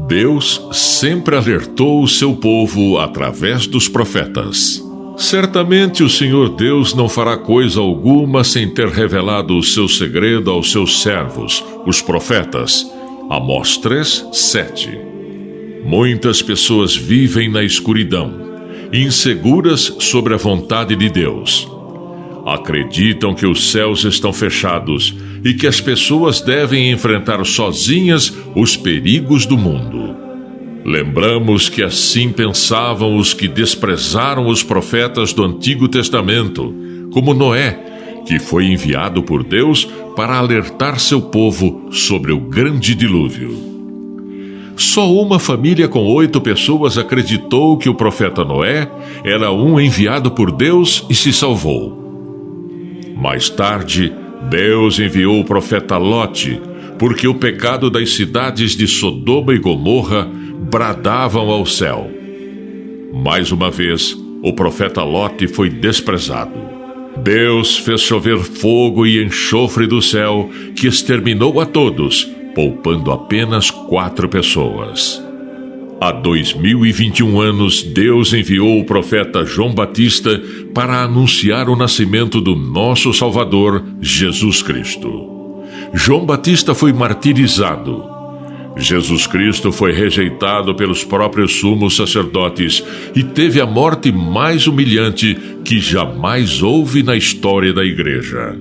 Deus sempre alertou o seu povo através dos profetas. Certamente o Senhor Deus não fará coisa alguma sem ter revelado o seu segredo aos seus servos, os profetas. Amós 3, 7. Muitas pessoas vivem na escuridão, inseguras sobre a vontade de Deus. Acreditam que os céus estão fechados e que as pessoas devem enfrentar sozinhas os perigos do mundo. Lembramos que assim pensavam os que desprezaram os profetas do Antigo Testamento, como Noé, que foi enviado por Deus para alertar seu povo sobre o grande dilúvio. Só uma família com 8 pessoas acreditou que o profeta Noé era um enviado por Deus e se salvou. Mais tarde, Deus enviou o profeta Lote, porque o pecado das cidades de Sodoma e Gomorra bradavam ao céu. Mais uma vez, o profeta Lote foi desprezado. Deus fez chover fogo e enxofre do céu, que exterminou a todos, poupando apenas 4 pessoas. Há 2021 anos, Deus enviou o profeta João Batista para anunciar o nascimento do nosso Salvador, Jesus Cristo. João Batista foi martirizado. Jesus Cristo foi rejeitado pelos próprios sumos sacerdotes e teve a morte mais humilhante que jamais houve na história da Igreja.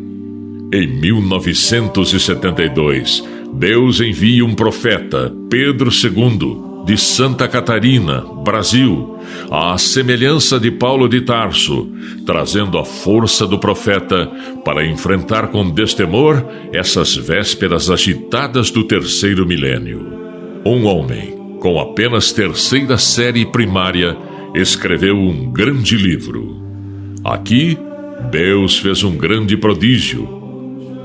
Em 1972, Deus envia um profeta, Pedro II, de Santa Catarina, Brasil, à semelhança de Paulo de Tarso, trazendo a força do profeta para enfrentar com destemor essas vésperas agitadas do 3º milênio. Um homem, com apenas 3ª série primária, escreveu um grande livro. Aqui, Deus fez um grande prodígio.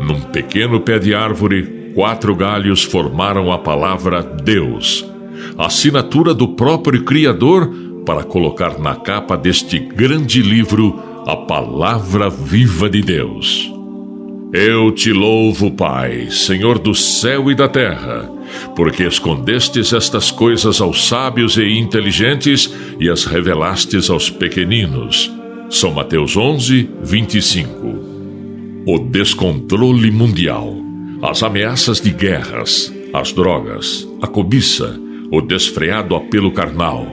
Num pequeno pé de árvore, 4 galhos formaram a palavra Deus, assinatura do próprio Criador, para colocar na capa deste grande livro a palavra viva de Deus. Eu te louvo, Pai, Senhor do céu e da terra, porque escondestes estas coisas aos sábios e inteligentes e as revelastes aos pequeninos. São Mateus 11, 25. O descontrole mundial, as ameaças de guerras, as drogas, a cobiça, o desfreado apelo carnal,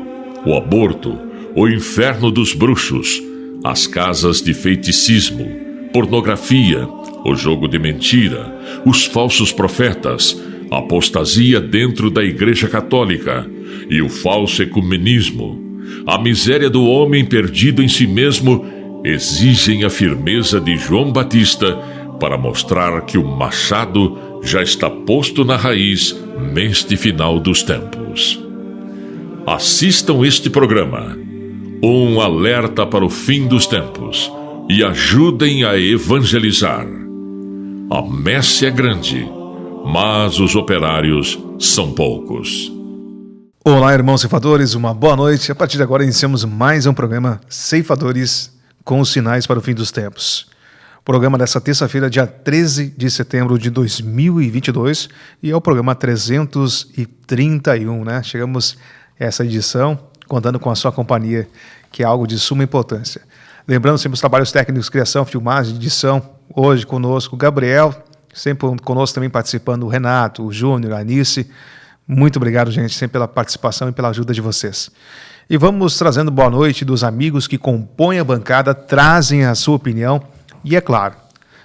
o aborto, o inferno dos bruxos, as casas de feiticismo, pornografia, o jogo de mentira, os falsos profetas, a apostasia dentro da Igreja Católica e o falso ecumenismo, a miséria do homem perdido em si mesmo, exigem a firmeza de João Batista para mostrar que o machado já está posto na raiz neste final dos tempos. Assistam este programa, um alerta para o fim dos tempos, e ajudem a evangelizar. A messe é grande, mas os operários são poucos. Olá, irmãos ceifadores, uma boa noite. A partir de agora iniciamos mais um programa Ceifadores com os sinais para o fim dos tempos. Programa dessa terça-feira, dia 13 de setembro de 2022, e é o programa 331, né? Chegamos a essa edição contando com a sua companhia, que é algo de suma importância. Lembrando sempre os trabalhos técnicos, criação, filmagem, edição. Hoje conosco o Gabriel, sempre conosco também participando o Renato, o Júnior, a Anice. Muito obrigado, gente, sempre pela participação e pela ajuda de vocês. E vamos trazendo boa noite dos amigos que compõem a bancada, trazem a sua opinião. E é claro,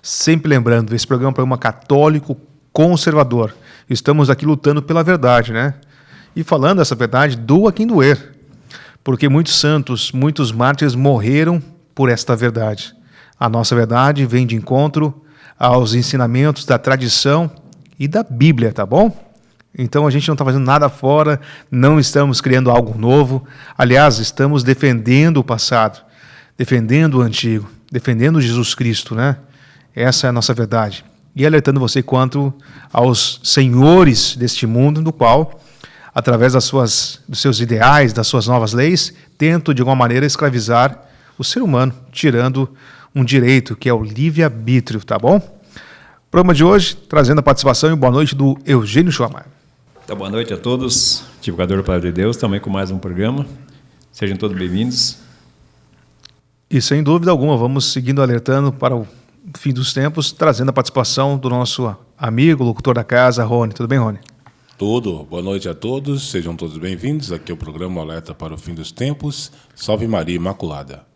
sempre lembrando, esse programa é um programa católico conservador. Estamos aqui lutando pela verdade, né? E falando essa verdade, doa quem doer. Porque muitos santos, muitos mártires morreram por esta verdade. A nossa verdade vem de encontro aos ensinamentos da tradição e da Bíblia, tá bom? Então a gente não está fazendo nada fora, não estamos criando algo novo. Aliás, estamos defendendo o passado, defendendo o antigo, defendendo Jesus Cristo, né? Essa é a nossa verdade. E alertando você quanto aos senhores deste mundo, no qual, através dos seus ideais, das suas novas leis, tentam de alguma maneira escravizar o ser humano, tirando um direito que é o livre-arbítrio, tá bom? Programa de hoje, trazendo a participação e boa noite do Eugênio Schwammer. Então, boa noite a todos, divulgador da Palavra de Deus, também com mais um programa. Sejam todos bem-vindos. E sem dúvida alguma, vamos seguindo alertando para o fim dos tempos, trazendo a participação do nosso amigo, locutor da casa, Rony. Tudo bem, Rony? Tudo. Boa noite a todos, sejam todos bem-vindos. Aqui é o programa Alerta para o Fim dos Tempos. Salve Maria Imaculada.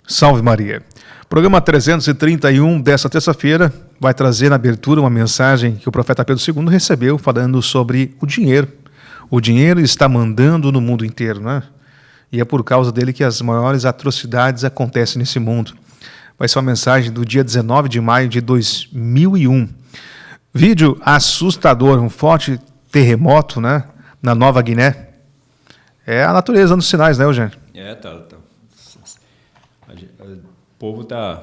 Salve Maria. Programa 331 dessa terça-feira vai trazer na abertura uma mensagem que o profeta Pedro II recebeu falando sobre o dinheiro. O dinheiro está mandando no mundo inteiro, né? E é por causa dele que as maiores atrocidades acontecem nesse mundo. Vai ser uma mensagem do dia 19 de maio de 2001. Vídeo assustador, um forte terremoto, né, na Nova Guiné. É a natureza dando sinais, né, Eugênio? Tá. O povo está,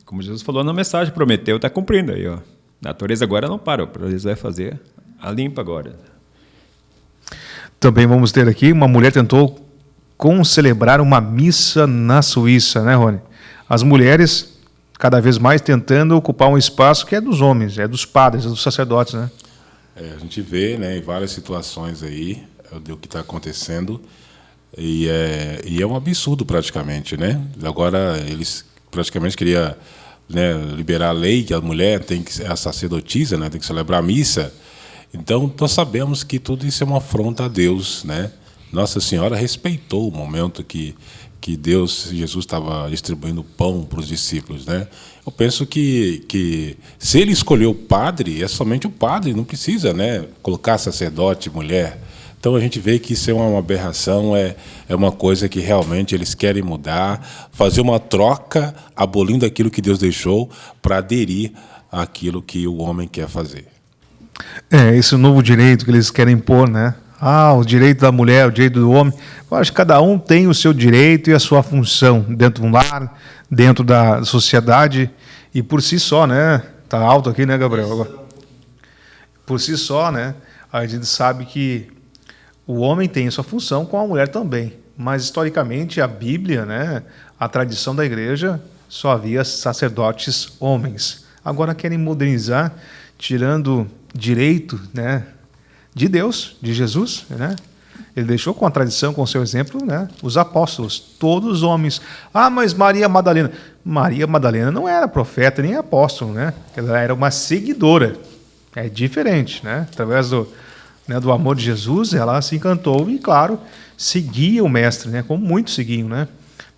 como Jesus falou na mensagem, prometeu, está cumprindo aí, ó. A natureza agora não para, o natureza vai fazer a limpa agora. Também vamos ter aqui, uma mulher tentou celebrar uma missa na Suíça, né, Rony? As mulheres cada vez mais tentando ocupar um espaço que é dos homens, é dos padres, é dos sacerdotes, né? A gente vê, né, em várias situações aí do que está acontecendo e é um absurdo praticamente, né? Agora eles praticamente queriam, né, liberar a lei que a mulher tem que ser a sacerdotisa, né, tem que celebrar a missa. Então nós sabemos que tudo isso é uma afronta a Deus, né? Nossa Senhora respeitou o momento que Jesus estava distribuindo pão para os discípulos, né? Eu penso que se ele escolheu o padre, é somente o padre, não precisa, né, colocar sacerdote, mulher. Então a gente vê que isso é uma aberração, é uma coisa que realmente eles querem mudar, fazer uma troca, abolindo aquilo que Deus deixou para aderir àquilo que o homem quer fazer. Esse novo direito que eles querem impor, né? O direito da mulher, o direito do homem. Eu acho que cada um tem o seu direito e a sua função dentro do lar, dentro da sociedade. E por si só, né? Tá alto aqui, né, Gabriel? Por si só, né? A gente sabe que o homem tem a sua função com a mulher também. Mas, historicamente, a Bíblia, né? A tradição da igreja, só havia sacerdotes homens. Agora querem modernizar, tirando direito, né, de Deus, de Jesus, né? Ele deixou com a tradição, com o seu exemplo, né, os apóstolos, todos homens. Mas Maria Madalena. Maria Madalena não era profeta nem apóstolo, né? Ela era uma seguidora. É diferente, né? Através do amor de Jesus, ela se encantou e, claro, seguia o mestre, né? Como muitos seguiam, né?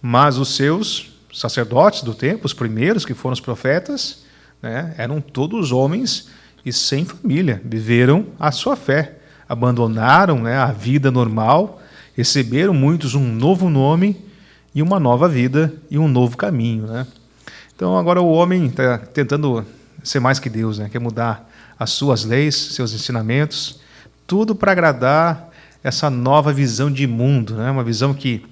Mas os seus sacerdotes do tempo, os primeiros que foram os profetas, né, eram todos homens e sem família, viveram a sua fé, abandonaram, né, a vida normal, receberam muitos um novo nome e uma nova vida e um novo caminho, né? Então agora o homem está tentando ser mais que Deus, né? Quer mudar as suas leis, seus ensinamentos, tudo para agradar essa nova visão de mundo, né? Uma visão que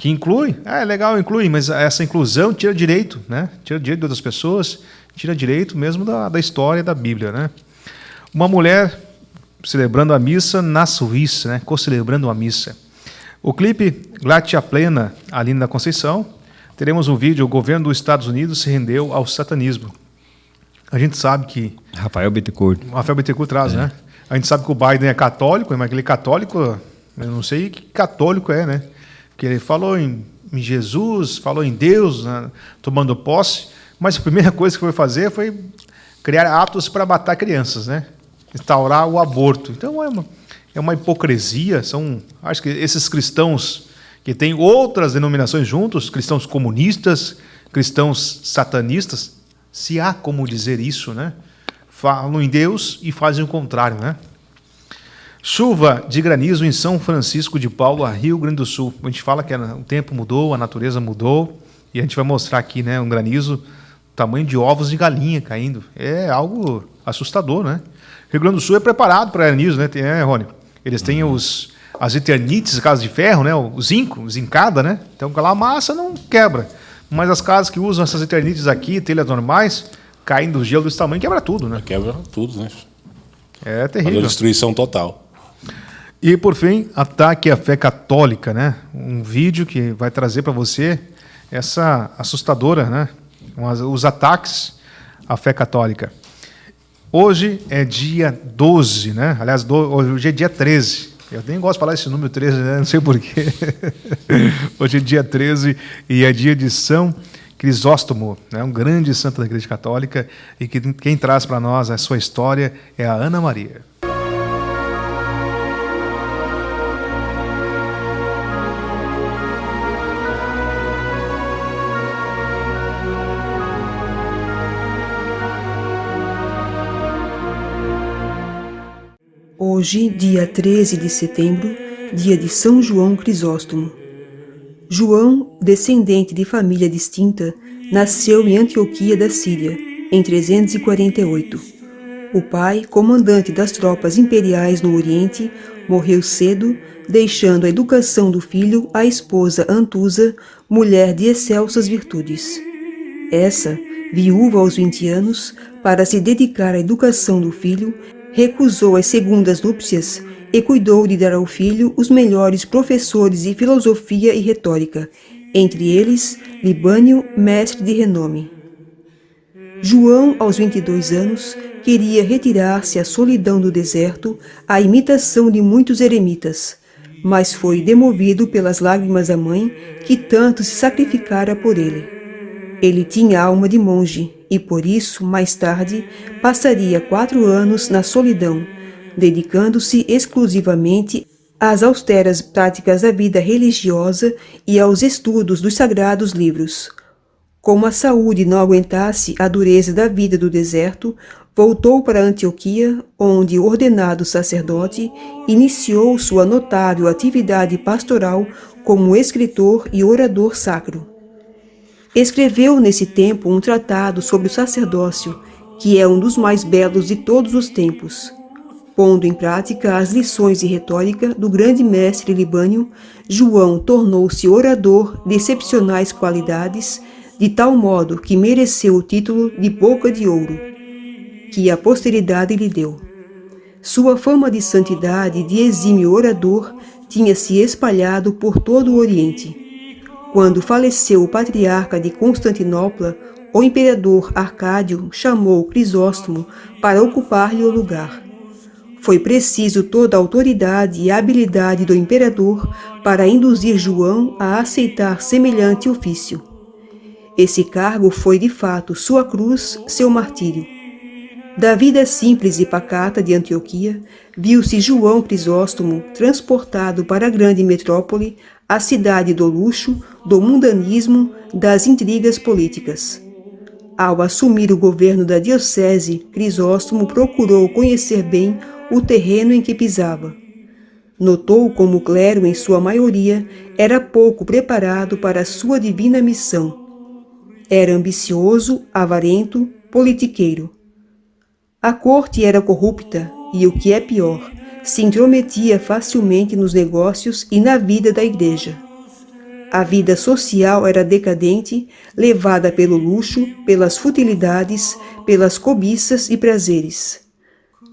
inclui, é legal, inclui, mas essa inclusão tira direito, né? Tira direito de outras pessoas, tira direito mesmo da história da Bíblia, né? Uma mulher celebrando a missa na Suíça, né? Co-celebrando a missa. O clipe Glatia Plena, Aline da Conceição, teremos um vídeo, o governo dos Estados Unidos se rendeu ao satanismo. A gente sabe que... Rafael Bittencourt traz, né? A gente sabe que o Biden é católico, mas aquele católico, eu não sei que católico é, né? Porque ele falou em Jesus, falou em Deus, né, tomando posse, mas a primeira coisa que foi fazer foi criar atos para matar crianças, né? Instaurar o aborto. Então é uma hipocrisia. Acho que esses cristãos que têm outras denominações juntos, cristãos comunistas, cristãos satanistas, se há como dizer isso, né? Falam em Deus e fazem o contrário, né? Chuva de granizo em São Francisco de Paula, Rio Grande do Sul. A gente fala que o tempo mudou, a natureza mudou, e a gente vai mostrar aqui, né, um granizo tamanho de ovos de galinha caindo. É algo assustador, né? Rio Grande do Sul é preparado para granizo, né, Rony? Eles têm as eternites, casas de ferro, né, o zinco, zincada, né? Então lá a massa não quebra. Mas as casas que usam essas eternites aqui, telhas normais, caindo gelo desse tamanho, quebra tudo, né? Quebra tudo, né? É terrível. Uma destruição total. E, por fim, ataque à fé católica, né? Um vídeo que vai trazer para você essa assustadora, né? Os ataques à fé católica. Hoje é dia 12, né? Aliás, hoje é dia 13. Eu nem gosto de falar esse número 13, né? Não sei porquê. Hoje é dia 13 e é dia de São Crisóstomo, né? Um grande santo da Igreja Católica, e que quem traz para nós a sua história é a Ana Maria. Hoje, dia 13 de setembro, dia de São João Crisóstomo. João, descendente de família distinta, nasceu em Antioquia da Síria, em 348. O pai, comandante das tropas imperiais no Oriente, morreu cedo, deixando a educação do filho à esposa Antusa, mulher de excelsas virtudes. Essa, viúva aos 20 anos, para se dedicar à educação do filho, recusou as segundas núpcias e cuidou de dar ao filho os melhores professores de filosofia e retórica, entre eles Libânio, mestre de renome. João, aos 22 anos, queria retirar-se à solidão do deserto, à imitação de muitos eremitas, mas foi demovido pelas lágrimas da mãe, que tanto se sacrificara por ele. Ele tinha alma de monge e, por isso, mais tarde, passaria 4 anos na solidão, dedicando-se exclusivamente às austeras práticas da vida religiosa e aos estudos dos sagrados livros. Como a saúde não aguentasse a dureza da vida do deserto, voltou para Antioquia, onde, ordenado sacerdote, iniciou sua notável atividade pastoral como escritor e orador sacro. Escreveu nesse tempo um tratado sobre o sacerdócio, que é um dos mais belos de todos os tempos. Pondo em prática as lições de retórica do grande mestre Libânio, João tornou-se orador de excepcionais qualidades, de tal modo que mereceu o título de Boca de Ouro, que a posteridade lhe deu. Sua fama de santidade e de exímio orador tinha se espalhado por todo o Oriente. Quando faleceu o patriarca de Constantinopla, o imperador Arcádio chamou Crisóstomo para ocupar-lhe o lugar. Foi preciso toda a autoridade e habilidade do imperador para induzir João a aceitar semelhante ofício. Esse cargo foi, de fato, sua cruz, seu martírio. Da vida simples e pacata de Antioquia, viu-se João Crisóstomo transportado para a grande metrópole, a cidade do luxo, do mundanismo, das intrigas políticas. Ao assumir o governo da diocese, Crisóstomo procurou conhecer bem o terreno em que pisava. Notou como o clero, em sua maioria, era pouco preparado para a sua divina missão. Era ambicioso, avarento, politiqueiro. A corte era corrupta e, o que é pior, se intrometia facilmente nos negócios e na vida da igreja. A vida social era decadente, levada pelo luxo, pelas futilidades, pelas cobiças e prazeres.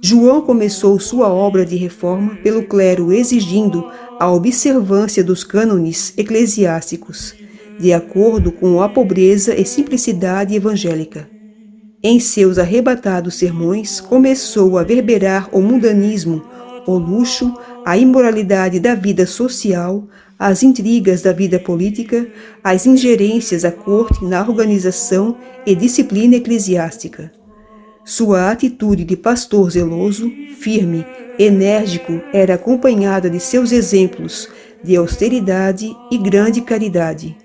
João começou sua obra de reforma pelo clero exigindo a observância dos cânones eclesiásticos, de acordo com a pobreza e simplicidade evangélica. Em seus arrebatados sermões, começou a verberar o mundanismo, o luxo, a imoralidade da vida social, as intrigas da vida política, as ingerências à corte na organização e disciplina eclesiástica. Sua atitude de pastor zeloso, firme, enérgico, era acompanhada de seus exemplos de austeridade e grande caridade.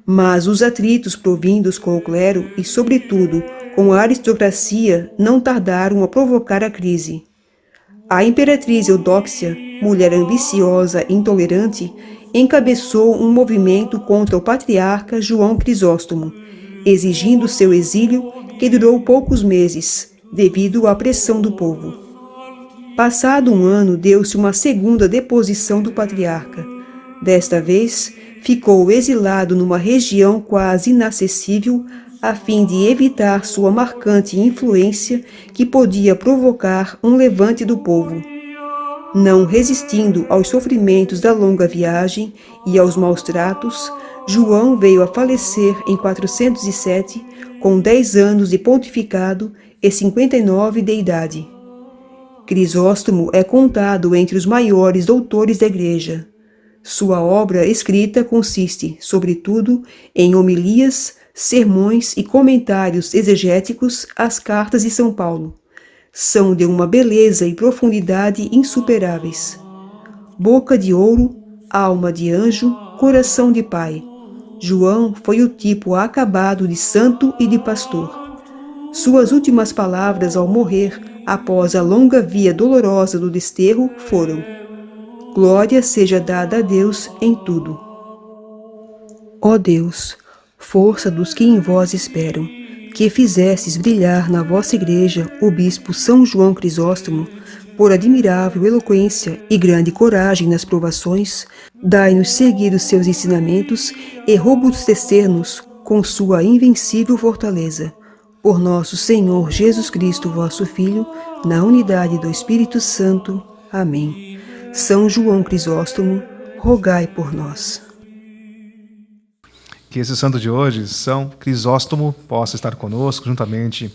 Mas os atritos provindos com o clero e, sobretudo, com a aristocracia não tardaram a provocar a crise. A imperatriz Eudóxia, mulher ambiciosa e intolerante, encabeçou um movimento contra o patriarca João Crisóstomo, exigindo seu exílio, que durou poucos meses, devido à pressão do povo. Passado 1 ano, deu-se uma segunda deposição do patriarca. Desta vez, ficou exilado numa região quase inacessível, a fim de evitar sua marcante influência que podia provocar um levante do povo. Não resistindo aos sofrimentos da longa viagem e aos maus tratos, João veio a falecer em 407, com 10 anos de pontificado e 59 de idade. Crisóstomo é contado entre os maiores doutores da Igreja. Sua obra escrita consiste, sobretudo, em homilias, sermões e comentários exegéticos às cartas de São Paulo. São de uma beleza e profundidade insuperáveis. Boca de ouro, alma de anjo, coração de pai. João foi o tipo acabado de santo e de pastor. Suas últimas palavras ao morrer, após a longa via dolorosa do desterro, foram: glória seja dada a Deus em tudo. Ó Deus, força dos que em vós esperam, que fizestes brilhar na vossa igreja o bispo São João Crisóstomo, por admirável eloquência e grande coragem nas provações, dai-nos seguir os seus ensinamentos e robustecer-nos com sua invencível fortaleza. Por nosso Senhor Jesus Cristo, vosso Filho, na unidade do Espírito Santo. Amém. São João Crisóstomo, rogai por nós. Que esse santo de hoje, São Crisóstomo, possa estar conosco, juntamente,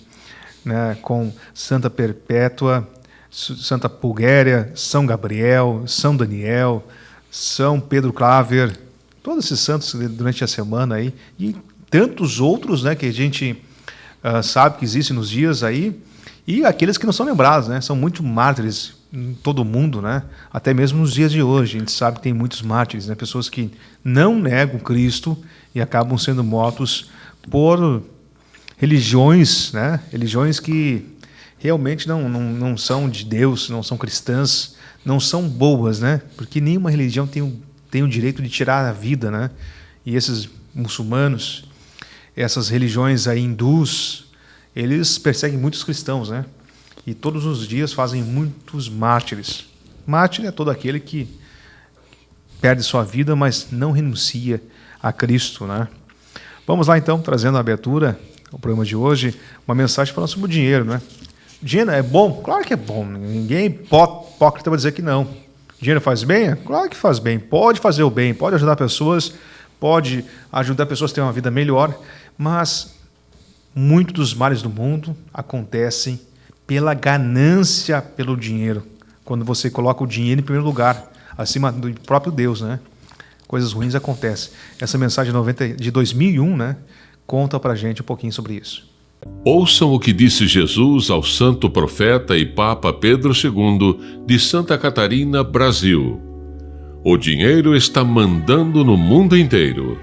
né, com Santa Perpétua, Santa Pulguéria, São Gabriel, São Daniel, São Pedro Claver, todos esses santos durante a semana aí, e tantos outros, né, que a gente sabe que existem nos dias aí, e aqueles que não são lembrados, né, são muitos mártires em todo o mundo, né, até mesmo nos dias de hoje, a gente sabe que tem muitos mártires, né, pessoas que não negam Cristo e acabam sendo mortos por religiões, né, religiões que realmente não são de Deus, não são cristãs, não são boas, né? Porque nenhuma religião tem o direito de tirar a vida, né? E esses muçulmanos, essas religiões aí hindus, eles perseguem muitos cristãos, né? E todos os dias fazem muitos mártires. Mártir é todo aquele que perde sua vida, mas não renuncia a Cristo, né? Vamos lá então, trazendo a abertura ao programa de hoje, uma mensagem falando sobre o dinheiro, né? Dinheiro é bom? Claro que é bom. Ninguém hipócrita vai dizer que não. Dinheiro faz bem? Claro que faz bem. Pode fazer o bem, pode ajudar pessoas, pode ajudar pessoas a ter uma vida melhor, mas muitos dos males do mundo acontecem pela ganância pelo dinheiro. Quando você coloca o dinheiro em primeiro lugar, acima do próprio Deus, né? Coisas ruins acontecem. Essa mensagem de 2001, né, conta pra gente um pouquinho sobre isso. Ouçam o que disse Jesus ao santo profeta e Papa Pedro II de Santa Catarina, Brasil. O dinheiro está mandando no mundo inteiro.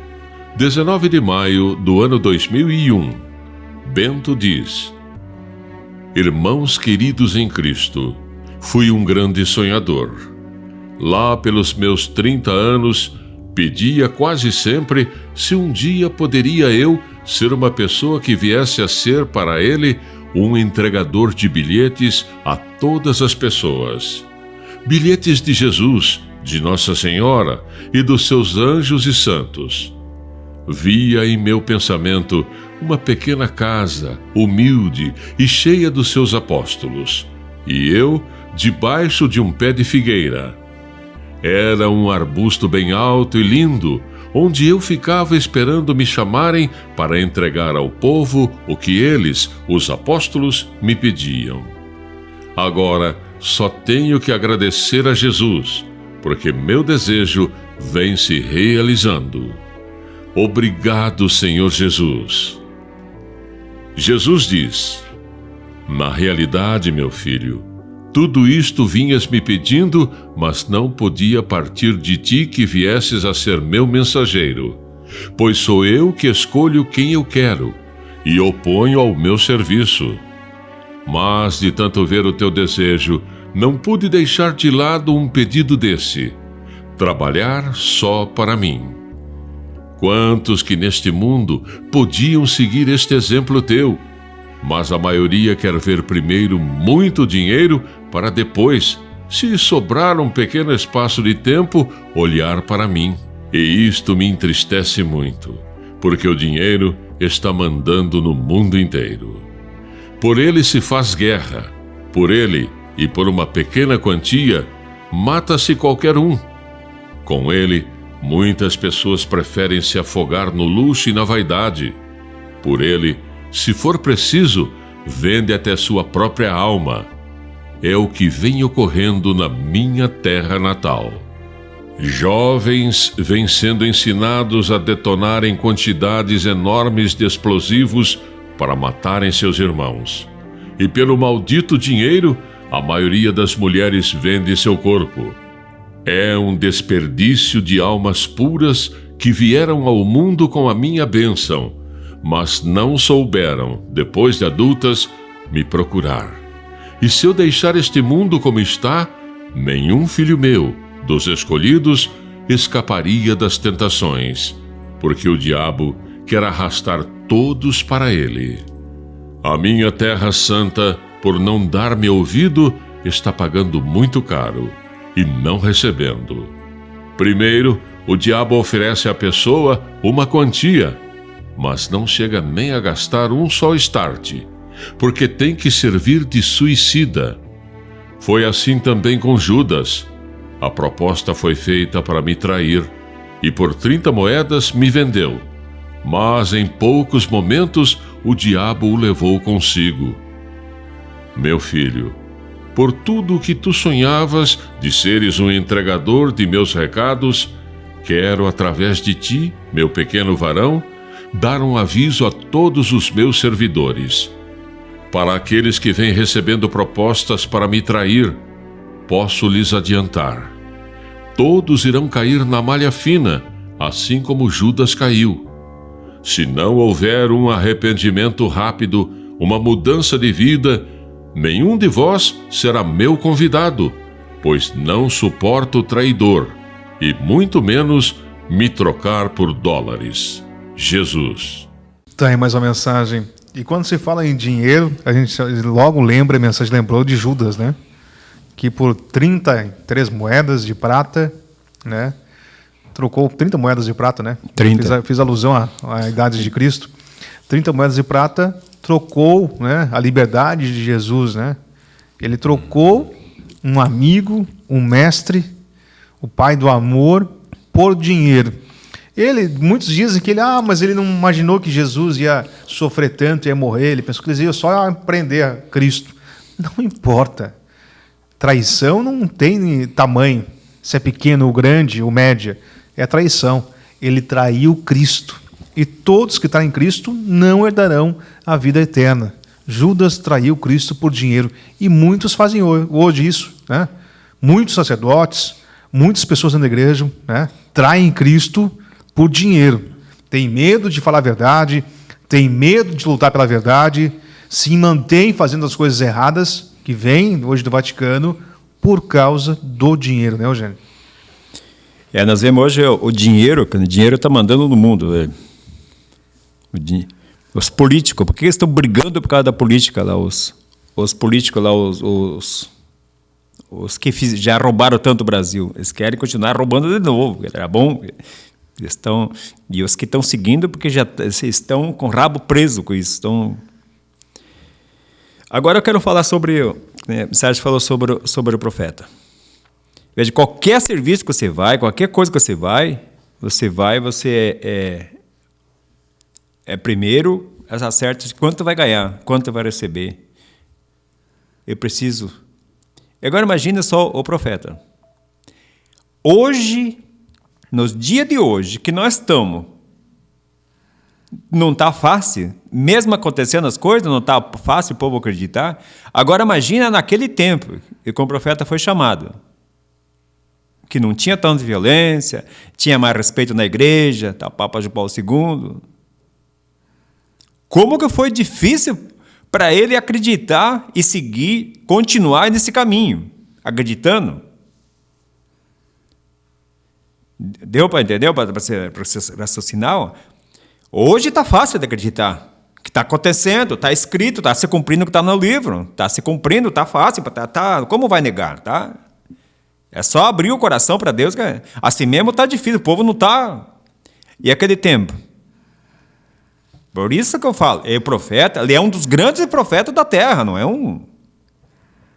19 de maio do ano 2001. Bento diz: Irmãos queridos em Cristo, fui um grande sonhador. Lá pelos meus 30 anos, pedia quase sempre se um dia poderia eu ser uma pessoa que viesse a ser para ele um entregador de bilhetes a todas as pessoas. Bilhetes de Jesus, de Nossa Senhora e dos seus anjos e santos. Via em meu pensamento uma pequena casa, humilde e cheia dos seus apóstolos, e eu debaixo de um pé de figueira. Era um arbusto bem alto e lindo, onde eu ficava esperando me chamarem para entregar ao povo o que eles, os apóstolos, me pediam. Agora só tenho que agradecer a Jesus, porque meu desejo vem se realizando. Obrigado, Senhor Jesus. Jesus diz: Na realidade, meu filho, tudo isto vinhas me pedindo, mas não podia partir de ti que viesses a ser meu mensageiro, pois sou eu que escolho quem eu quero e o ponho ao meu serviço. Mas, de tanto ver o teu desejo, não pude deixar de lado um pedido desse: trabalhar só para mim. Quantos que neste mundo podiam seguir este exemplo teu? Mas a maioria quer ver primeiro muito dinheiro para depois, se sobrar um pequeno espaço de tempo, olhar para mim. E isto me entristece muito, porque o dinheiro está mandando no mundo inteiro. Por ele se faz guerra, por ele e por uma pequena quantia, mata-se qualquer um. Com ele, muitas pessoas preferem se afogar no luxo e na vaidade. Por ele, se for preciso, vende até sua própria alma. É o que vem ocorrendo na minha terra natal. Jovens vêm sendo ensinados a detonarem quantidades enormes de explosivos para matarem seus irmãos. E pelo maldito dinheiro, a maioria das mulheres vende seu corpo. É um desperdício de almas puras que vieram ao mundo com a minha bênção, mas não souberam, depois de adultas, me procurar. E se eu deixar este mundo como está, nenhum filho meu, dos escolhidos, escaparia das tentações, porque o diabo quer arrastar todos para ele. A minha terra santa, por não dar-me ouvido, está pagando muito caro e não recebendo. Primeiro, o diabo oferece à pessoa uma quantia, mas não chega nem a gastar um só start, porque tem que servir de suicida. Foi assim também com Judas. A proposta foi feita para me trair, e por 30 moedas me vendeu. Mas em poucos momentos o diabo o levou consigo. Meu filho, por tudo o que tu sonhavas de seres um entregador de meus recados, quero, através de ti, meu pequeno varão, dar um aviso a todos os meus servidores. Para aqueles que vêm recebendo propostas para me trair, posso lhes adiantar. Todos irão cair na malha fina, assim como Judas caiu. Se não houver um arrependimento rápido, uma mudança de vida, nenhum de vós será meu convidado, pois não suporto o traidor, e muito menos me trocar por dólares. Jesus. Tá aí mais uma mensagem. E quando se fala em dinheiro, a gente logo lembra, a mensagem lembrou de Judas, né? Que por 33 moedas de prata, né? Trocou 30 moedas de prata, né? 30. Fiz alusão à idade de Cristo. 30 moedas de prata, trocou, né, a liberdade de Jesus, né? Ele trocou um amigo, um mestre, o pai do amor, por dinheiro. Muitos dizem que mas ele não imaginou que Jesus ia sofrer tanto, ia morrer. Ele pensou que ele ia só aprender a Cristo. Não importa. Traição não tem tamanho, se é pequeno ou grande ou média. É traição. Ele traiu Cristo. E todos que traem Cristo não herdarão a vida eterna. Judas traiu Cristo por dinheiro. E muitos fazem hoje isso, né? Muitos sacerdotes, muitas pessoas na igreja, né, traem Cristo por dinheiro. Tem medo de falar a verdade, tem medo de lutar pela verdade, se mantém fazendo as coisas erradas que vêm hoje do Vaticano por causa do dinheiro, né, Eugênio? Nós vemos hoje o dinheiro está mandando no mundo. Os políticos, por que eles estão brigando por causa da política lá? Os políticos lá, os que já roubaram tanto o Brasil, eles querem continuar roubando de novo. Era bom. E os que estão seguindo, porque já estão com o rabo preso com isso. Agora eu quero falar sobre... O Sérgio falou sobre o profeta. Veja, qualquer serviço que você vai, qualquer coisa que você primeiro acerta quanto vai ganhar, quanto vai receber. Eu preciso... Agora imagina só o profeta. Hoje, nos dias de hoje, que nós estamos, não está fácil, mesmo acontecendo as coisas, não está fácil o povo acreditar. Agora imagina naquele tempo, e como o profeta foi chamado, que não tinha tanta violência, tinha mais respeito na igreja, tá, Papa João Paulo II. Como que foi difícil para ele acreditar e seguir, continuar nesse caminho, acreditando? Deu para entender, para você raciocinar? Hoje está fácil de acreditar. O que está acontecendo, está escrito, está se cumprindo o que está no livro. Está se cumprindo, está fácil. Como vai negar? Tá? É só abrir o coração para Deus. Assim mesmo está difícil, o povo não está. E aquele tempo? Por isso que eu falo, o profeta, ele é um dos grandes profetas da terra, não é um...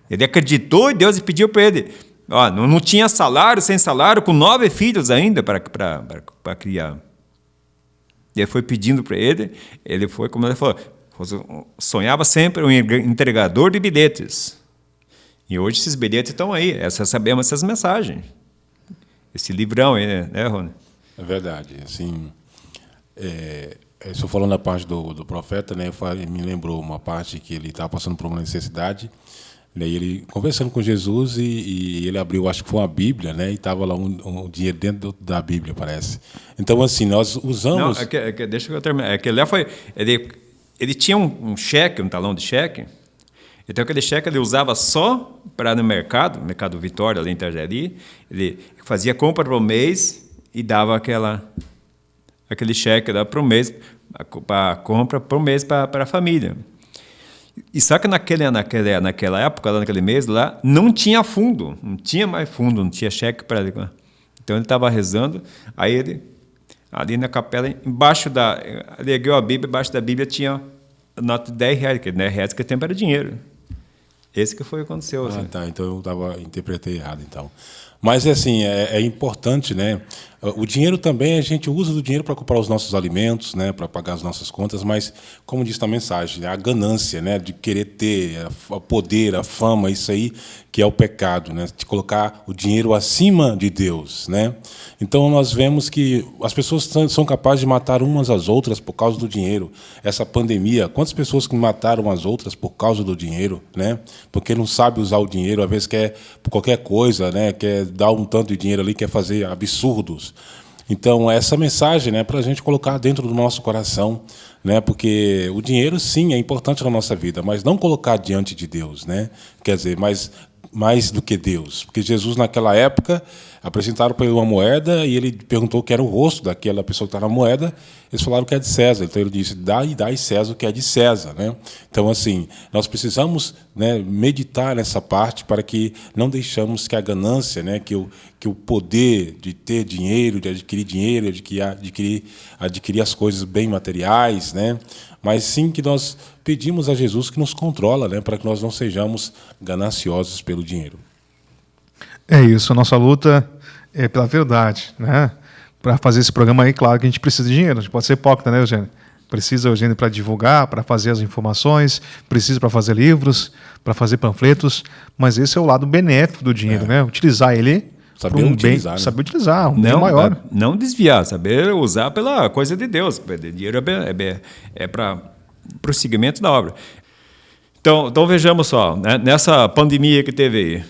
Ele acreditou e Deus pediu para ele... não tinha salário, sem salário, com 9 filhos ainda para criar. Ele foi pedindo para ele foi, como ele falou, sonhava sempre um entregador de bilhetes. E hoje esses bilhetes estão aí, sabemos essas mensagens. Esse livrão aí, né, Rony? É verdade. Assim, se eu falando na parte do profeta, né, me lembrou uma parte que ele estava passando por uma necessidade, né, e ele conversando com Jesus e ele abriu, acho que foi uma Bíblia, né, e estava lá um dinheiro dentro da Bíblia, parece. Então, assim, nós usamos... Não, deixa eu terminar. Ele tinha um cheque, um talão de cheque. Então, aquele cheque ele usava só para ir no Mercado Vitória, ali em Itajaí. Ele fazia compra para o mês e dava aquele cheque para o mês, para compra para o mês para a família. E só que naquela época, lá naquele mês, lá, não tinha fundo, não tinha mais fundo, não tinha cheque para ele. Então, ele estava rezando, aí ele, ali na capela, ele ergueu a Bíblia, embaixo da Bíblia tinha a nota de R$10, que R$10 que tempo era dinheiro. Esse que foi o que aconteceu. Assim. Tá, então eu interpretei errado, então. Mas, assim, é importante, né? O dinheiro também, a gente usa o dinheiro para comprar os nossos alimentos, né? Para pagar as nossas contas, mas, como diz na mensagem, a ganância, né? De querer ter o poder, a fama, isso aí que é o pecado, né? De colocar o dinheiro acima de Deus, né? Então, nós vemos que as pessoas são capazes de matar umas às outras por causa do dinheiro. Essa pandemia, quantas pessoas que mataram as outras por causa do dinheiro, né? Porque não sabe usar o dinheiro, às vezes quer por qualquer coisa, né? Quer dar um tanto de dinheiro ali, quer fazer absurdos. Então, essa mensagem, né, para a gente colocar dentro do nosso coração, né, porque o dinheiro, sim, é importante na nossa vida, mas não colocar diante de Deus, né? Quer dizer, mais do que Deus. Porque Jesus, naquela época, apresentaram para ele uma moeda e ele perguntou o que era o rosto daquela pessoa que está na moeda. Eles falaram que é de César. Então ele disse, dai César o que é de César. Né? Então, assim, nós precisamos, né, meditar nessa parte para que não deixamos que a ganância, né, que o poder de ter dinheiro, de adquirir as coisas bem materiais, né, mas sim que nós pedimos a Jesus que nos controla, né, para que nós não sejamos gananciosos pelo dinheiro. É isso, a nossa luta é pela verdade, né? Para fazer esse programa aí, claro que a gente precisa de dinheiro, a gente pode ser hipócrita, né, Eugênio? Precisa, Eugênio, para divulgar, para fazer as informações, precisa para fazer livros, para fazer panfletos, mas esse é o lado benéfico do dinheiro, né? Utilizar ele para um bem, né? Saber utilizar, um bem maior. Não desviar, saber usar pela coisa de Deus. Dinheiro é para o seguimento da obra. Então vejamos só, né? Nessa pandemia que teve aí,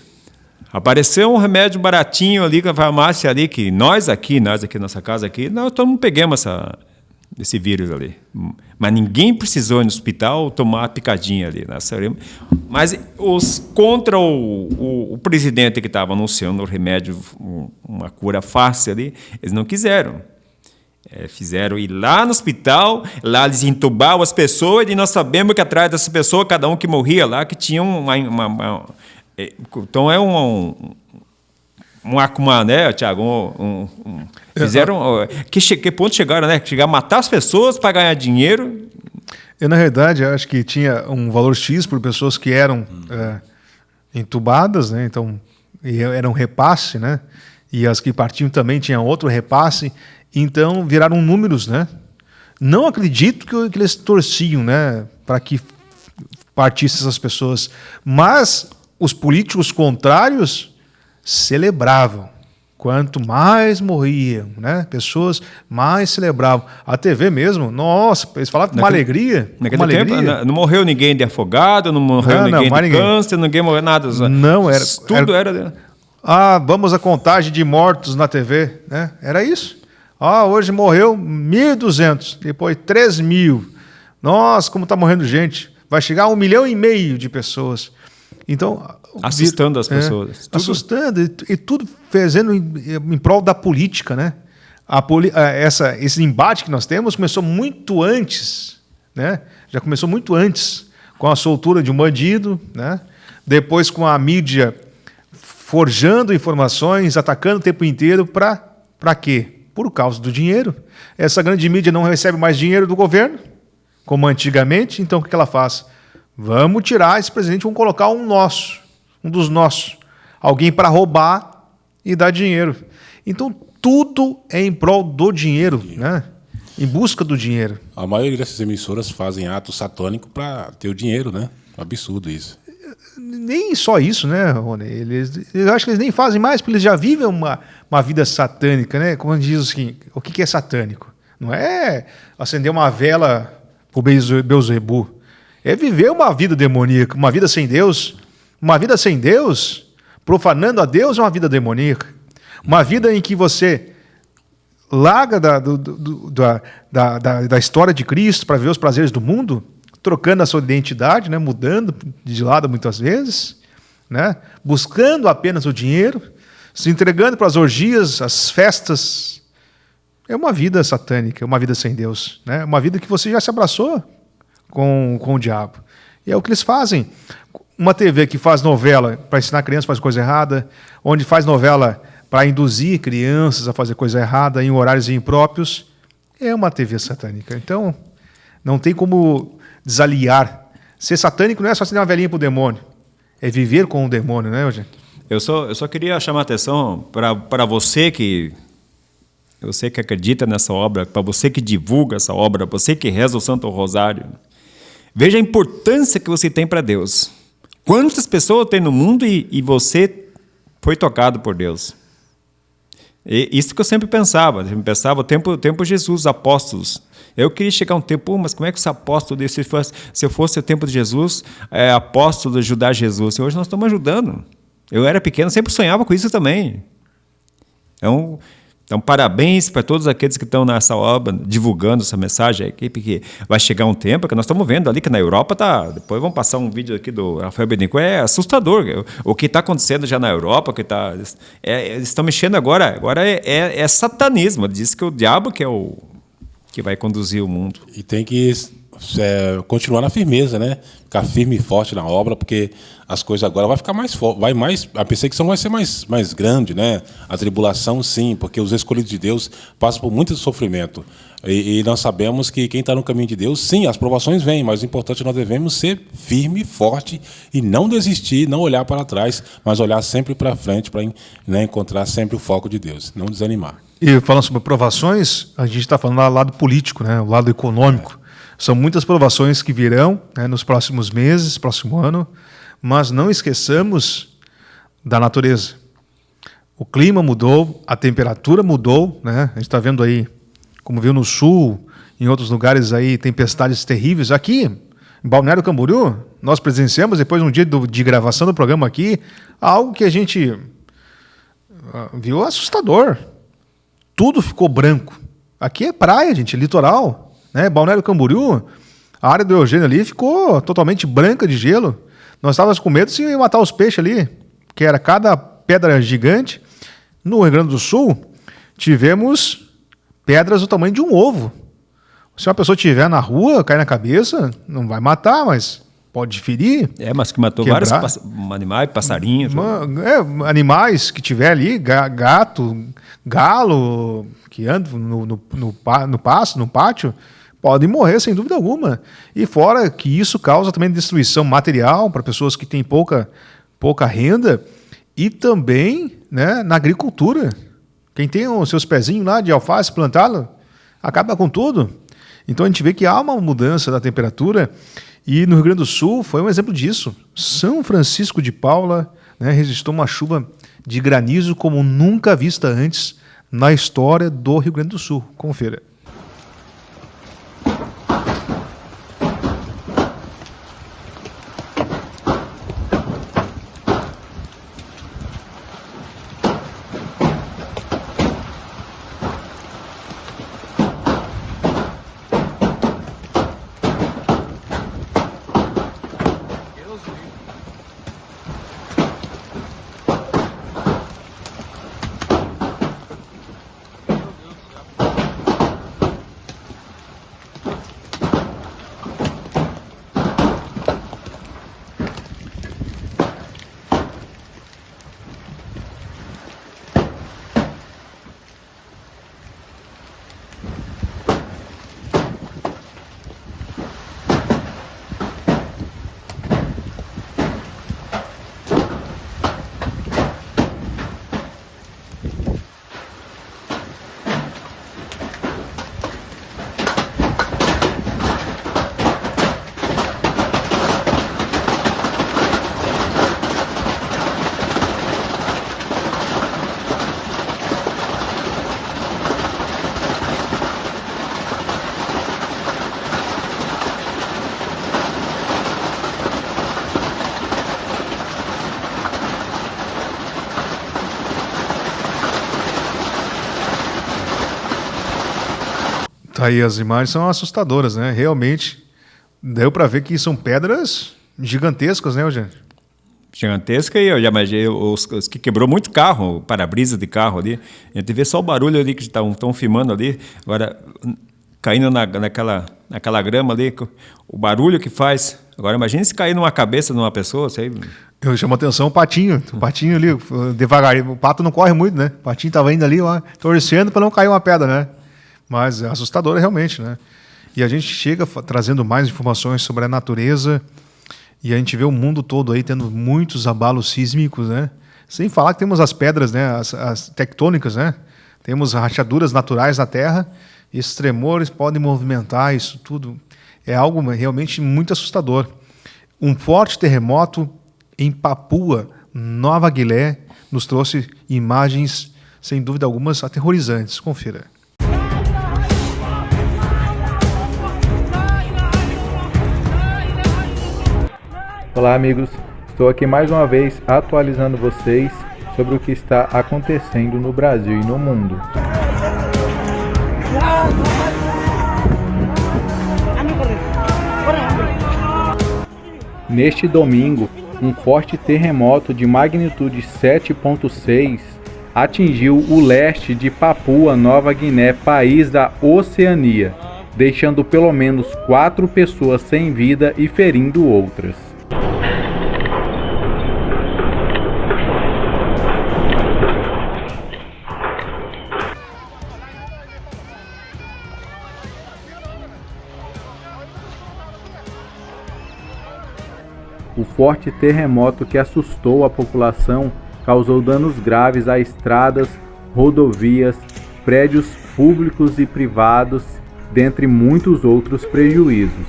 apareceu um remédio baratinho ali com a farmácia ali, que nós aqui na nossa casa aqui, nós todo mundo pegamos esse vírus ali. Mas ninguém precisou ir no hospital tomar a picadinha ali. Mas contra o presidente que estava anunciando o remédio, uma cura fácil ali, eles não quiseram. Fizeram ir lá no hospital, lá eles entubavam as pessoas, e nós sabemos que atrás dessa pessoa, cada um que morria lá, que tinha então é uma, né, Tiago? Fizeram. Que ponto chegaram, né? Chegar a matar as pessoas para ganhar dinheiro. Eu, na verdade, acho que tinha um valor X por pessoas que eram entubadas, né? Então, era um repasse, né? E as que partiam também tinham outro repasse. Então, viraram números, né? Não acredito que eles torciam, né, para que partissem essas pessoas. Mas os políticos contrários celebravam. Quanto mais morriam, né, pessoas, mais celebravam. A TV mesmo, nossa, eles falavam com uma alegria. Naquele tempo, não morreu ninguém de afogado, não morreu ninguém de câncer, ninguém morreu nada. Não, tudo era... vamos à contagem de mortos na TV, né? Era isso. Hoje morreu 1.200, depois 3.000. Nossa, como está morrendo gente. Vai chegar a 1,5 milhão de pessoas. Então, assustando as pessoas. Assustando e tudo fazendo em prol da política, né? Esse embate que nós temos começou muito antes, né? Já começou muito antes, com a soltura de um bandido, né? Depois com a mídia forjando informações, atacando o tempo inteiro para quê? Por causa do dinheiro. Essa grande mídia não recebe mais dinheiro do governo, como antigamente, então o que ela faz? Vamos tirar esse presidente, vamos colocar um dos nossos. Alguém para roubar e dar dinheiro. Então, tudo é em prol do dinheiro, né? em busca do dinheiro. A maioria dessas emissoras fazem ato satânico para ter o dinheiro, né? Absurdo isso. Nem só isso, né, Rony? Eu acho que eles nem fazem mais, porque eles já vivem uma vida satânica, né? Como diz assim, o que é satânico? Não é acender uma vela para o Beelzebub. É viver uma vida demoníaca, uma vida sem Deus. Uma vida sem Deus, profanando a Deus, é uma vida demoníaca. Uma vida em que você larga da história de Cristo para ver os prazeres do mundo, trocando a sua identidade, né, mudando de lado muitas vezes, né, buscando apenas o dinheiro, se entregando para as orgias, as festas. É uma vida satânica, é uma vida sem Deus, né, uma vida que você já se abraçou com o diabo. E é o que eles fazem. Uma TV que faz novela para ensinar crianças a fazer coisa errada, onde faz novela para induzir crianças a fazer coisa errada em horários impróprios, é uma TV satânica. Então, não tem como desaliar. Ser satânico não é só acender uma velhinha para o demônio, é viver com o demônio, né, Eugênio? Eu só queria chamar a atenção para você que acredita nessa obra, para você que divulga essa obra, você que reza o Santo Rosário. Veja a importância que você tem para Deus. Quantas pessoas tem no mundo e você foi tocado por Deus? E isso que eu sempre pensava. O tempo de Jesus, os apóstolos. Eu queria chegar a um tempo, mas como é que os apóstolos, se eu fosse o tempo de Jesus, apóstolos ajudar Jesus? E hoje nós estamos ajudando. Eu era pequeno, sempre sonhava com isso também. Então, parabéns para todos aqueles que estão nessa obra, divulgando essa mensagem, a equipe que vai chegar um tempo, que nós estamos vendo ali que na Europa depois vamos passar um vídeo aqui do Rafael Bittencourt, é assustador o que está acontecendo já na Europa, eles estão mexendo agora é satanismo, diz que o diabo que vai conduzir o mundo. E tem que continuar na firmeza, né? Ficar firme e forte na obra, porque as coisas agora vai ficar mais forte, a perseguição vai ser mais grande, né? A tribulação, sim, porque os escolhidos de Deus passam por muito sofrimento. E nós sabemos que quem está no caminho de Deus, sim, as provações vêm, mas o importante é que nós devemos ser firme, forte e não desistir, não olhar para trás, mas olhar sempre para frente para, né, encontrar sempre o foco de Deus, não desanimar. E falando sobre provações, a gente está falando do lado político, né? O lado econômico. São muitas provações que virão, né, nos próximos meses, próximo ano, mas não esqueçamos da natureza. O clima mudou, a temperatura mudou, né? A gente está vendo aí, como viu no sul, em outros lugares aí, tempestades terríveis. Aqui, em Balneário Camboriú, nós presenciamos, depois de um dia de gravação do programa aqui, algo que a gente viu assustador. Tudo ficou branco. Aqui é praia, gente, litoral. Né? Balneário Camboriú, a área do Eugênio ali ficou totalmente branca de gelo. Nós estávamos com medo de matar os peixes ali, que era cada pedra gigante. No Rio Grande do Sul, tivemos pedras do tamanho de um ovo. Se uma pessoa estiver na rua, cair na cabeça, não vai matar, mas pode ferir. Mas que matou quebrar. Vários animais, passarinhos. Animais que tiver ali, gato, galo, que andam no pátio, podem morrer sem dúvida alguma. E fora que isso causa também destruição material para pessoas que têm pouca renda e também, né, na agricultura. Quem tem os seus pezinhos lá de alface plantado, acaba com tudo. Então a gente vê que há uma mudança da temperatura e no Rio Grande do Sul foi um exemplo disso. São Francisco de Paula, né, registrou uma chuva de granizo como nunca vista antes na história do Rio Grande do Sul. Confira. Tá aí, as imagens são assustadoras, né? Realmente, deu para ver que são pedras gigantescas, né, Eugênio? Gigantesca, e eu já imaginei os que quebrou muito carro, para-brisa de carro ali. A gente vê só o barulho ali que estão filmando ali. Agora, caindo naquela grama ali, o barulho que faz. Agora, imagine se cair numa cabeça de uma pessoa, sei. Eu chamo a atenção o patinho ali, devagarinho. O pato não corre muito, né? O patinho estava indo ali, ó, torcendo para não cair uma pedra, né? Mas é assustador realmente, né? E a gente chega trazendo mais informações sobre a natureza e a gente vê o mundo todo aí tendo muitos abalos sísmicos, né? Sem falar que temos as pedras, né? As tectônicas, né? Temos rachaduras naturais na Terra. Esses tremores podem movimentar isso tudo. É algo realmente muito assustador. Um forte terremoto em Papua Nova Guiné nos trouxe imagens, sem dúvida algumas, aterrorizantes. Confira. Olá, amigos. Estou aqui mais uma vez atualizando vocês sobre o que está acontecendo no Brasil e no mundo. Neste domingo, um forte terremoto de magnitude 7.6 atingiu o leste de Papua Nova Guiné, país da Oceania, deixando pelo menos 4 pessoas sem vida e ferindo outras. O forte terremoto que assustou a população causou danos graves a estradas, rodovias, prédios públicos e privados, dentre muitos outros prejuízos.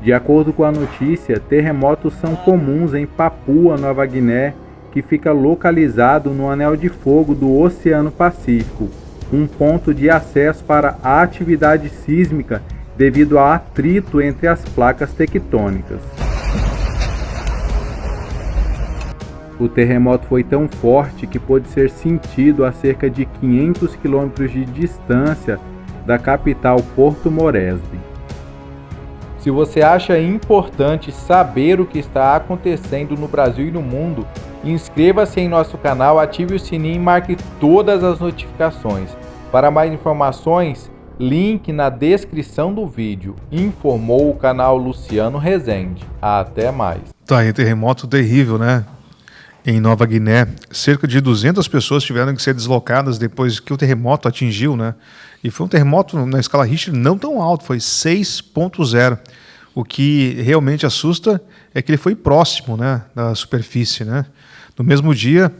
De acordo com a notícia, terremotos são comuns em Papua Nova Guiné, que fica localizado no anel de fogo do Oceano Pacífico, um ponto de acesso para a atividade sísmica devido ao atrito entre as placas tectônicas. O terremoto foi tão forte que pôde ser sentido a cerca de 500 quilômetros de distância da capital Porto Moresby. Se você acha importante saber o que está acontecendo no Brasil e no mundo, inscreva-se em nosso canal, ative o sininho e marque todas as notificações. Para mais informações, link na descrição do vídeo. Informou o canal Luciano Rezende. Até mais. Tá aí, terremoto terrível, né? Em Nova Guiné, cerca de 200 pessoas tiveram que ser deslocadas depois que o terremoto atingiu, né? E foi um terremoto na escala Richter não tão alto, foi 6.0. O que realmente assusta é que ele foi próximo, né, da superfície, né? No mesmo dia,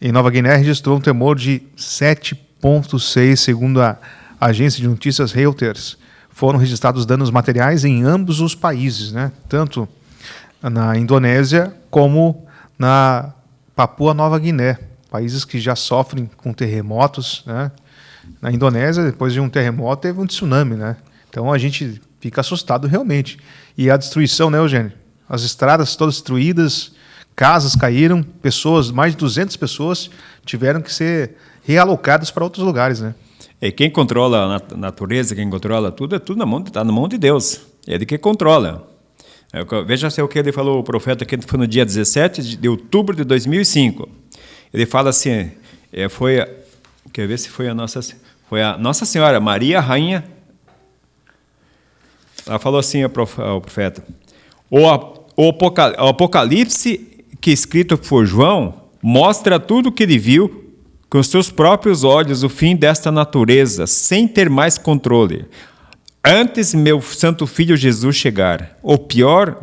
em Nova Guiné, registrou um tremor de 7.6, segundo a agência de notícias Reuters. Foram registrados danos materiais em ambos os países, né? Tanto na Indonésia como na Papua Nova Guiné, países que já sofrem com terremotos, né? Na Indonésia, depois de um terremoto, teve um tsunami, né? Então a gente fica assustado realmente. E a destruição, né, Eugênio? As estradas todas destruídas, casas caíram, pessoas, mais de 200 pessoas tiveram que ser realocadas para outros lugares, né? E quem controla a natureza, quem controla tudo, está na mão de Deus. É Ele que controla. Veja se o que ele falou, o profeta, que foi no dia 17 de outubro de 2005. Ele fala assim, quer ver se foi a Nossa Senhora, Maria Rainha. Ela falou assim ao profeta, o Apocalipse, que é escrito por João, mostra tudo o que ele viu com seus próprios olhos, o fim desta natureza, sem ter mais controle. Antes meu santo filho Jesus chegar, o pior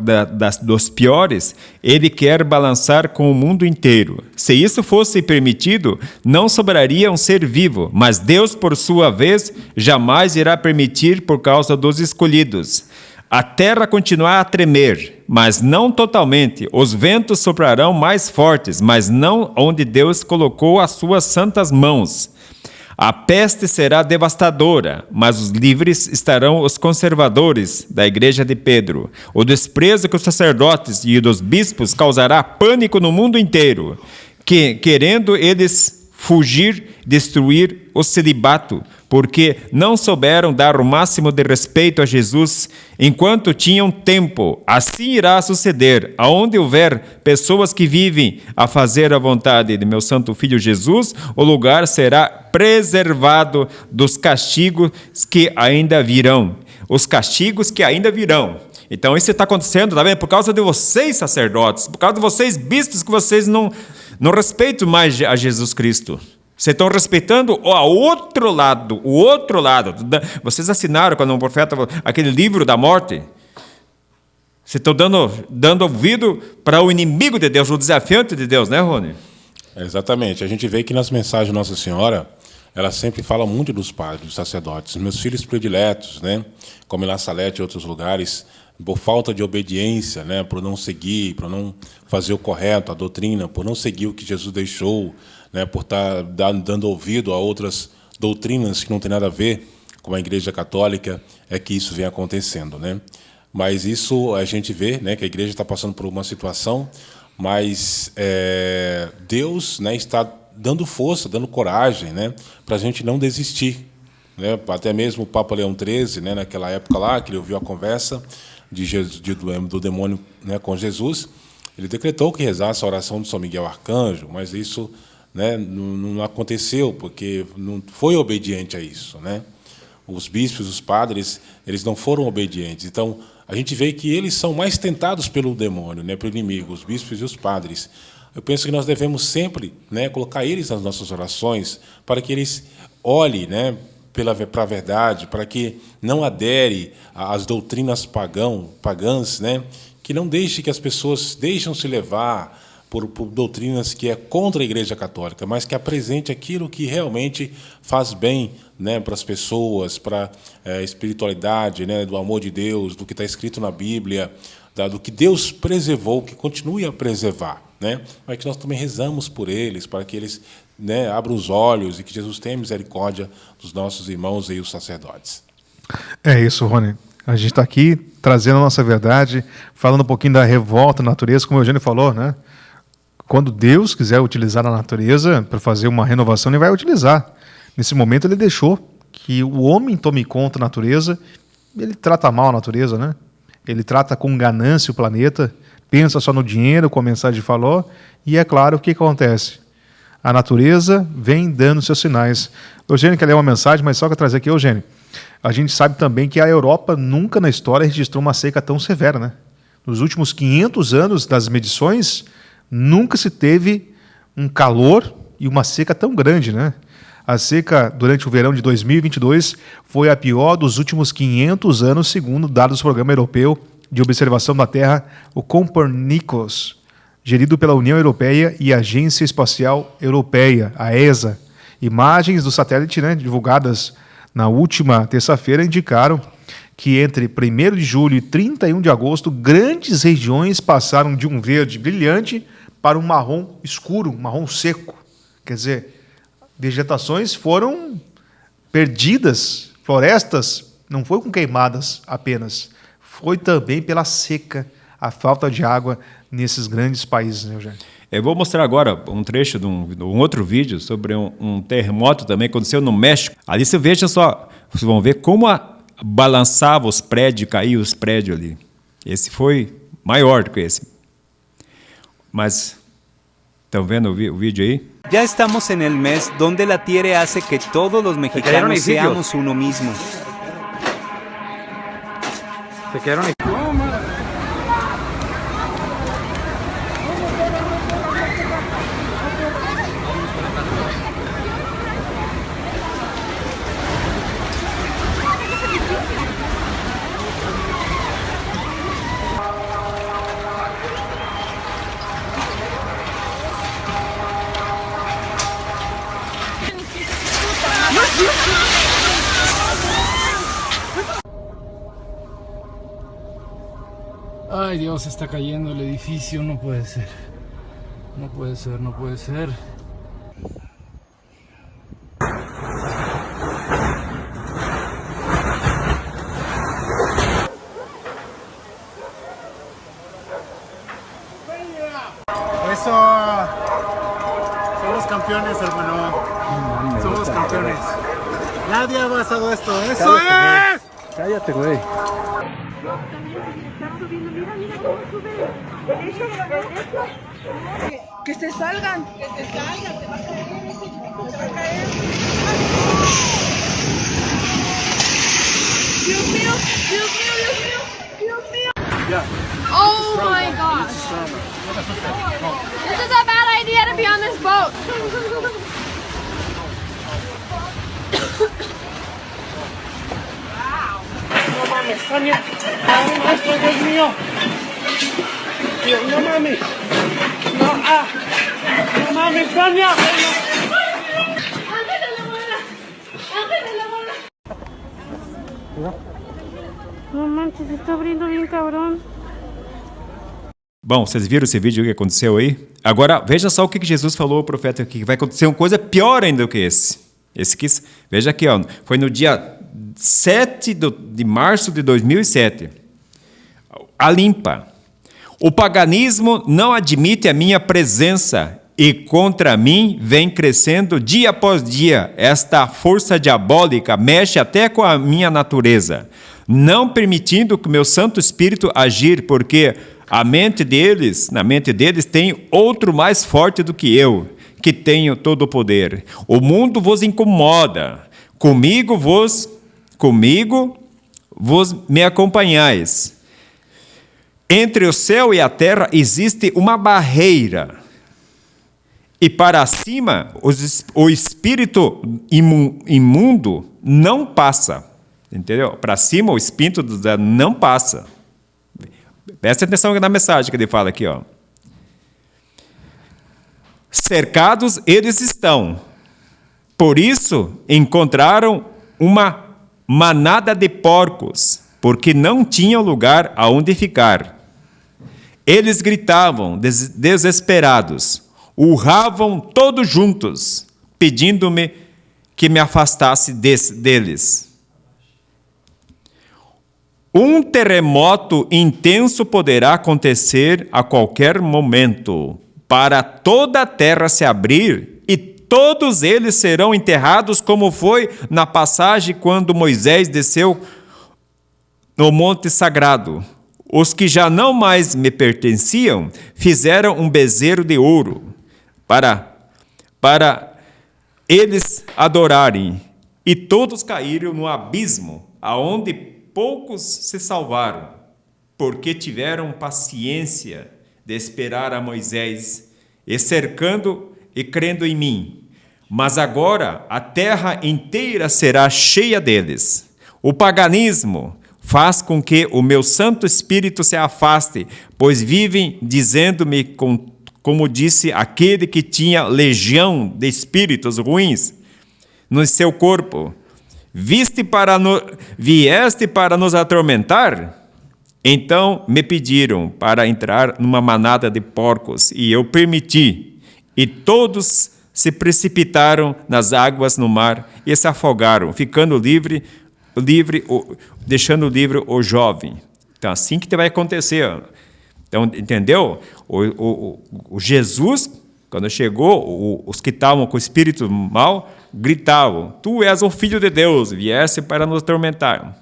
dos piores, ele quer balançar com o mundo inteiro. Se isso fosse permitido, não sobraria um ser vivo, mas Deus, por sua vez, jamais irá permitir por causa dos escolhidos. A terra continuará a tremer, mas não totalmente. Os ventos soprarão mais fortes, mas não onde Deus colocou as suas santas mãos. A peste será devastadora, mas os livres estarão os conservadores da igreja de Pedro. O desprezo que os sacerdotes e dos bispos causará pânico no mundo inteiro, que, querendo eles fugir, destruir o celibato, porque não souberam dar o máximo de respeito a Jesus enquanto tinham tempo. Assim irá suceder. Aonde houver pessoas que vivem a fazer a vontade de meu Santo Filho Jesus, o lugar será preservado dos castigos que ainda virão. Os castigos que ainda virão. Então isso está acontecendo, tá vendo? Por causa de vocês, sacerdotes, por causa de vocês, bispos, que vocês não respeitam mais a Jesus Cristo. Vocês estão respeitando o outro lado. Vocês assinaram, quando um profeta, aquele livro da morte. Vocês estão dando ouvido para o inimigo de Deus, o desafiante de Deus, né, Rony? Exatamente. A gente vê que nas mensagens de Nossa Senhora, ela sempre fala muito dos padres, dos sacerdotes. Meus filhos prediletos, né? Como em La Salette e outros lugares, por falta de obediência, né? Por não seguir, por não fazer o correto, a doutrina, por não seguir o que Jesus deixou, né, por estar dando ouvido a outras doutrinas que não tem nada a ver com a Igreja Católica, é que isso vem acontecendo, né? Mas isso a gente vê, né, que a Igreja está passando por uma situação, mas Deus, né, está dando força, dando coragem, né, para a gente não desistir, né? Até mesmo o Papa Leão XIII, né, naquela época lá, que ele ouviu a conversa do demônio, né, com Jesus, ele decretou que rezasse a oração de São Miguel Arcanjo, mas isso, né, não aconteceu, porque não foi obediente a isso, né? Os bispos, os padres, eles não foram obedientes. Então, a gente vê que eles são mais tentados pelo demônio, né, pelo inimigo, os bispos e os padres. Eu penso que nós devemos sempre, né, colocar eles nas nossas orações, para que eles olhem, né, para a verdade, para que não adere às doutrinas pagãs, né, que não deixe que as pessoas deixem se levar por doutrinas que é contra a Igreja Católica, mas que apresente aquilo que realmente faz bem, né, para as pessoas, para a espiritualidade, né, do amor de Deus, do que está escrito na Bíblia, do que Deus preservou, que continue a preservar, né? Mas que nós também rezamos por eles, para que eles, né, abram os olhos e que Jesus tenha misericórdia dos nossos irmãos e os sacerdotes. É isso, Rony. A gente está aqui trazendo a nossa verdade, falando um pouquinho da revolta da natureza, como o Eugênio falou, né? Quando Deus quiser utilizar a natureza para fazer uma renovação, ele vai utilizar. Nesse momento, ele deixou que o homem tome conta da natureza. Ele trata mal a natureza, né? Ele trata com ganância o planeta, pensa só no dinheiro, como a mensagem falou, e é claro o que acontece. A natureza vem dando seus sinais. Eugênio quer ler uma mensagem, mas só que eu trazer aqui, Eugênio. A gente sabe também que a Europa nunca na história registrou uma seca tão severa, né? Nos últimos 500 anos das medições, nunca se teve um calor e uma seca tão grande, né? A seca durante o verão de 2022 foi a pior dos últimos 500 anos, segundo dados do Programa Europeu de Observação da Terra, o Copernicus, gerido pela União Europeia e a Agência Espacial Europeia, a ESA. Imagens do satélite, né, divulgadas na última terça-feira indicaram que entre 1º de julho e 31 de agosto, grandes regiões passaram de um verde brilhante para um marrom escuro, um marrom seco. Quer dizer, vegetações foram perdidas, florestas não foram queimadas apenas, foi também pela seca, a falta de água nesses grandes países, né, Eugênio? Eu vou mostrar agora um trecho de um outro vídeo sobre um terremoto também que aconteceu no México. Ali você veja só, vocês vão ver como balançava os prédios, caía os prédios ali. Esse foi maior do que esse. Mas, ¿están viendo el vídeo ahí? Ya estamos en el mes donde la tierra hace que todos los mexicanos seamos uno mismo. Se quedaron ahí. Ay Dios, está cayendo el edificio, no puede ser. No puede ser, no puede ser. Eso son los Somos campeones, hermano. Somos campeones. Nadie ha pasado esto. ¡Eso es! Cállate, güey. Que se salgan, te va a caer, te va a caer. Dios mío, Dios mío, Dios mío, Dios mío. Oh my gosh. This is a bad idea to be on this boat. No mames, Tania. Padre nuestro, Dios mío. Dios, no mames. No, no mames, Tania. Ángel de la bola. Ángel de la bola. No manches, se está abrindo bien cabrón. Bom, vocês viram esse vídeo que aconteceu aí? Agora, veja só o que Jesus falou ao profeta aqui, que vai acontecer uma coisa pior ainda do que esse. Veja aqui, ó, foi no dia 7 de março de 2007. A limpa. O paganismo não admite a minha presença e contra mim vem crescendo dia após dia. Esta força diabólica mexe até com a minha natureza, não permitindo que o meu Santo Espírito agir, porque na mente deles tem outro mais forte do que eu, que tenho todo o poder. O mundo vos incomoda. Comigo vos me acompanhais. Entre o céu e a terra existe uma barreira. E para cima, o espírito imundo não passa. Entendeu? Para cima, o espírito não passa. Presta atenção na mensagem que ele fala aqui, ó. Cercados eles estão. Por isso encontraram uma manada de porcos, porque não tinham lugar aonde ficar. Eles gritavam desesperados, urravam todos juntos, pedindo-me que me afastasse deles. Um terremoto intenso poderá acontecer a qualquer momento, para toda a terra se abrir, e todos eles serão enterrados, como foi na passagem quando Moisés desceu no monte sagrado. Os que já não mais me pertenciam fizeram um bezerro de ouro para eles adorarem, e todos caíram no abismo, aonde poucos se salvaram, porque tiveram paciência de esperar a Moisés, e cercando e crendo em mim. Mas agora a terra inteira será cheia deles. O paganismo faz com que o meu Santo Espírito se afaste, pois vivem dizendo-me, como disse aquele que tinha legião de espíritos ruins no seu corpo: vieste para nos atormentar? Então me pediram para entrar numa manada de porcos, e eu permiti, e todos se precipitaram nas águas no mar e se afogaram, ficando deixando livre o jovem. Então, assim que vai acontecer. Então, entendeu? O Jesus, quando chegou, os que estavam com o espírito mal gritavam: tu és o Filho de Deus, viesse para nos atormentar.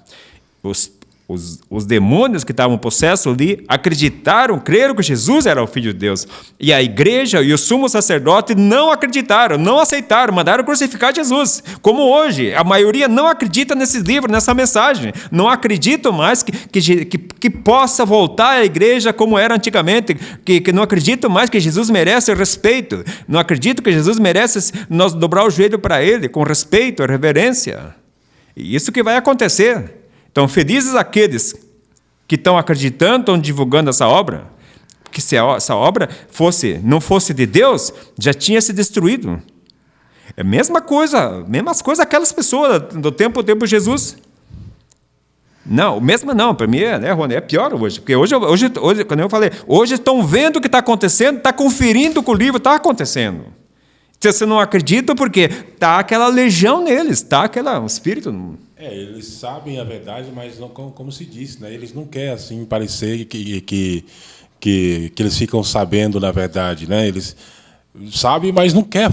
Os demônios que estavam possessos ali acreditaram, creram que Jesus era o Filho de Deus. E a igreja e o sumo sacerdote não acreditaram, não aceitaram, mandaram crucificar Jesus. Como hoje, a maioria não acredita nesses livros, nessa mensagem. Não acreditam mais que possa voltar à igreja como era antigamente, que não acreditam mais que Jesus merece respeito. Não acreditam que Jesus merece nós dobrar o joelho para Ele, com respeito, reverência. E isso que vai acontecer. Então, felizes aqueles que estão acreditando, estão divulgando essa obra, porque se essa obra não fosse de Deus, já tinha se destruído. É a mesma coisa aquelas pessoas do tempo de Jesus. Não, mesmo não, para mim Rony, é pior hoje, porque hoje, quando eu falei, hoje estão vendo o que está acontecendo, está conferindo que o livro está acontecendo. Você não acredita porque está aquela legião neles, está aquele espírito. Eles sabem a verdade, mas não, como se disse, né? Eles não querem assim parecer que eles ficam sabendo na verdade, né? sabe, mas não quer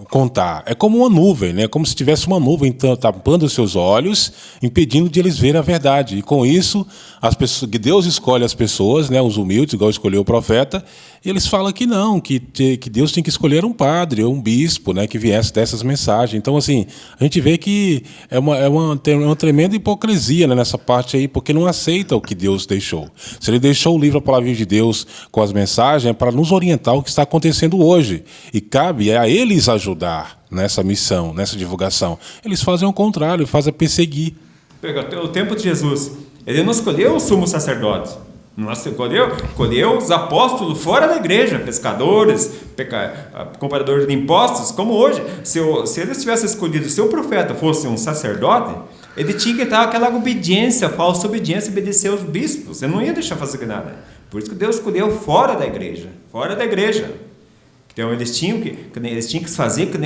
contar. É como uma nuvem, né? Como se tivesse uma nuvem tapando os seus olhos, impedindo de eles verem a verdade. E com isso, as pessoas, que Deus escolhe as pessoas, né, os humildes, igual escolheu o profeta, e eles falam que não, que Deus tem que escolher um padre ou um bispo, né, que viesse dessas mensagens. Então, assim, a gente vê que tem uma tremenda hipocrisia, né, nessa parte aí, porque não aceita o que Deus deixou. Se ele deixou o livro, a palavra de Deus, com as mensagens, é para nos orientar o que está acontecendo hoje. E cabe a eles ajudar nessa missão, nessa divulgação. Eles fazem o contrário, fazem perseguir. O tempo de Jesus, ele não escolheu o sumo sacerdote, não escolheu os apóstolos fora da igreja, pescadores, comparadores de impostos, como hoje. Se eles tivessem escolhido, se o profeta fosse um sacerdote, ele tinha que dar aquela obediência, falsa obediência, obedecer aos bispos. Ele não ia deixar fazer nada. Por isso que Deus escolheu fora da igreja. Então eles tinham que fazer, que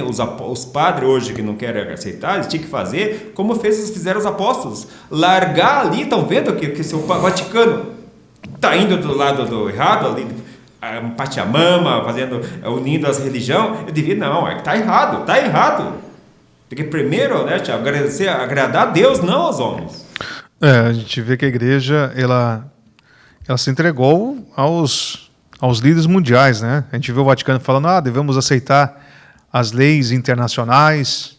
os padres hoje que não querem aceitar, eles tinham que fazer como fizeram os apóstolos. Largar ali, estão vendo que o Vaticano está indo do lado do errado, ali, Pachamama, unindo as religiões. Eu devia, não, está errado. Tem que primeiro, né, agradar a Deus, não aos homens. A gente vê que a igreja, ela se entregou aos líderes mundiais, né? A gente vê o Vaticano falando, devemos aceitar as leis internacionais,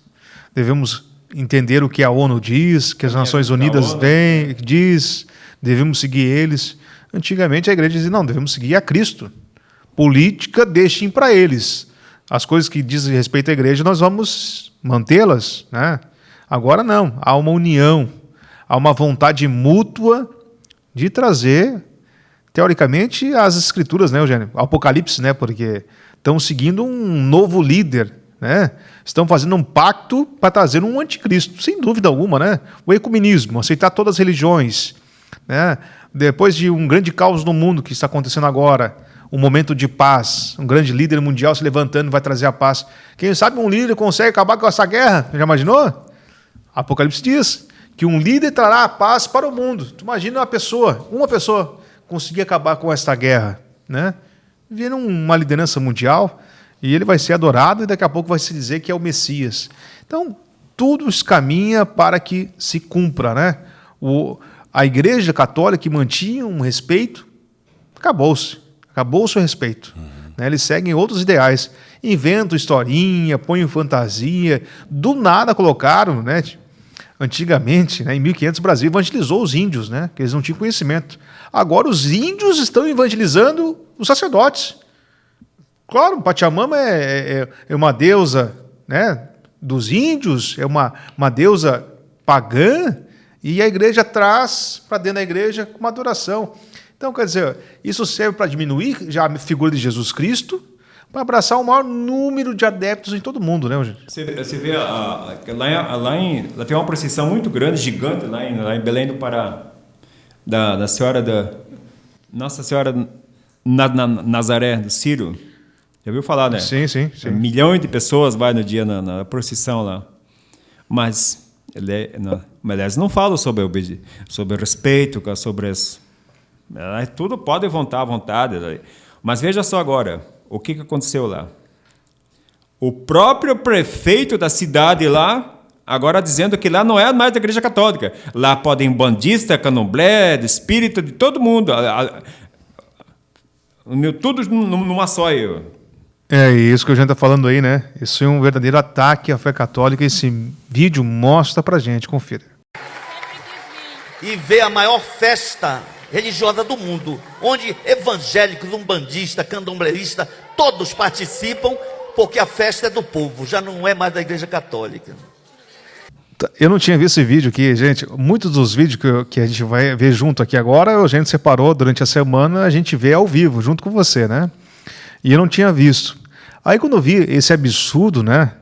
devemos entender o que a ONU diz, que as Nações Unidas diz, devemos seguir eles. Antigamente a igreja dizia, não, devemos seguir a Cristo. Política, deixem para eles. As coisas que dizem respeito à igreja, nós vamos mantê-las, né? Agora não, há uma união, há uma vontade mútua de trazer, teoricamente, as escrituras, né, Eugênio? Apocalipse, né? Porque estão seguindo um novo líder, né? Estão fazendo um pacto para trazer um anticristo, sem dúvida alguma, né? O ecumenismo, aceitar todas as religiões, né? Depois de um grande caos no mundo que está acontecendo agora, um momento de paz, um grande líder mundial se levantando vai trazer a paz. Quem sabe um líder consegue acabar com essa guerra? Já imaginou? Apocalipse diz que um líder trará a paz para o mundo. Tu imagina uma pessoa conseguir acabar com esta guerra, né? Vira uma liderança mundial e ele vai ser adorado e daqui a pouco vai se dizer que é o Messias. Então, tudo caminha para que se cumpra, né? A Igreja Católica que mantinha um respeito, acabou-se o respeito. Né? Eles seguem outros ideais, inventam historinha, põem fantasia, do nada colocaram, né? Antigamente, né, em 1500, o Brasil evangelizou os índios, né, que eles não tinham conhecimento. Agora os índios estão evangelizando os sacerdotes. Claro, Pachamama é uma deusa, né, dos índios, é uma deusa pagã, e a igreja traz para dentro da igreja uma adoração. Então, quer dizer, isso serve para diminuir já a figura de Jesus Cristo, para abraçar o maior número de adeptos em todo o mundo, né, gente? Você vê, lá tem uma procissão muito grande, gigante, lá em Belém do Pará, da Nossa Senhora Nazaré, do Ciro. Já ouviu falar, né? Sim. Milhões de pessoas vai no dia na procissão lá. Mas eles não falam sobre respeito, sobre as... Tudo pode à vontade. Mas veja só agora, o que aconteceu lá? O próprio prefeito da cidade lá, agora dizendo que lá não é mais da Igreja Católica. Lá podem bandista, candomblé, espírita, de todo mundo. Tudo numa só. É isso que a gente está falando aí, né? Isso é um verdadeiro ataque à fé católica. Esse vídeo mostra pra gente, confira. E ver a maior festa religiosa do mundo, onde evangélicos, umbandistas, candombleristas, todos participam, porque a festa é do povo, já não é mais da Igreja Católica. Eu não tinha visto esse vídeo aqui, gente. Muitos dos vídeos que a gente vai ver junto aqui agora, a gente separou durante a semana, a gente vê ao vivo, junto com você, né? E eu não tinha visto. Aí quando eu vi esse absurdo, né?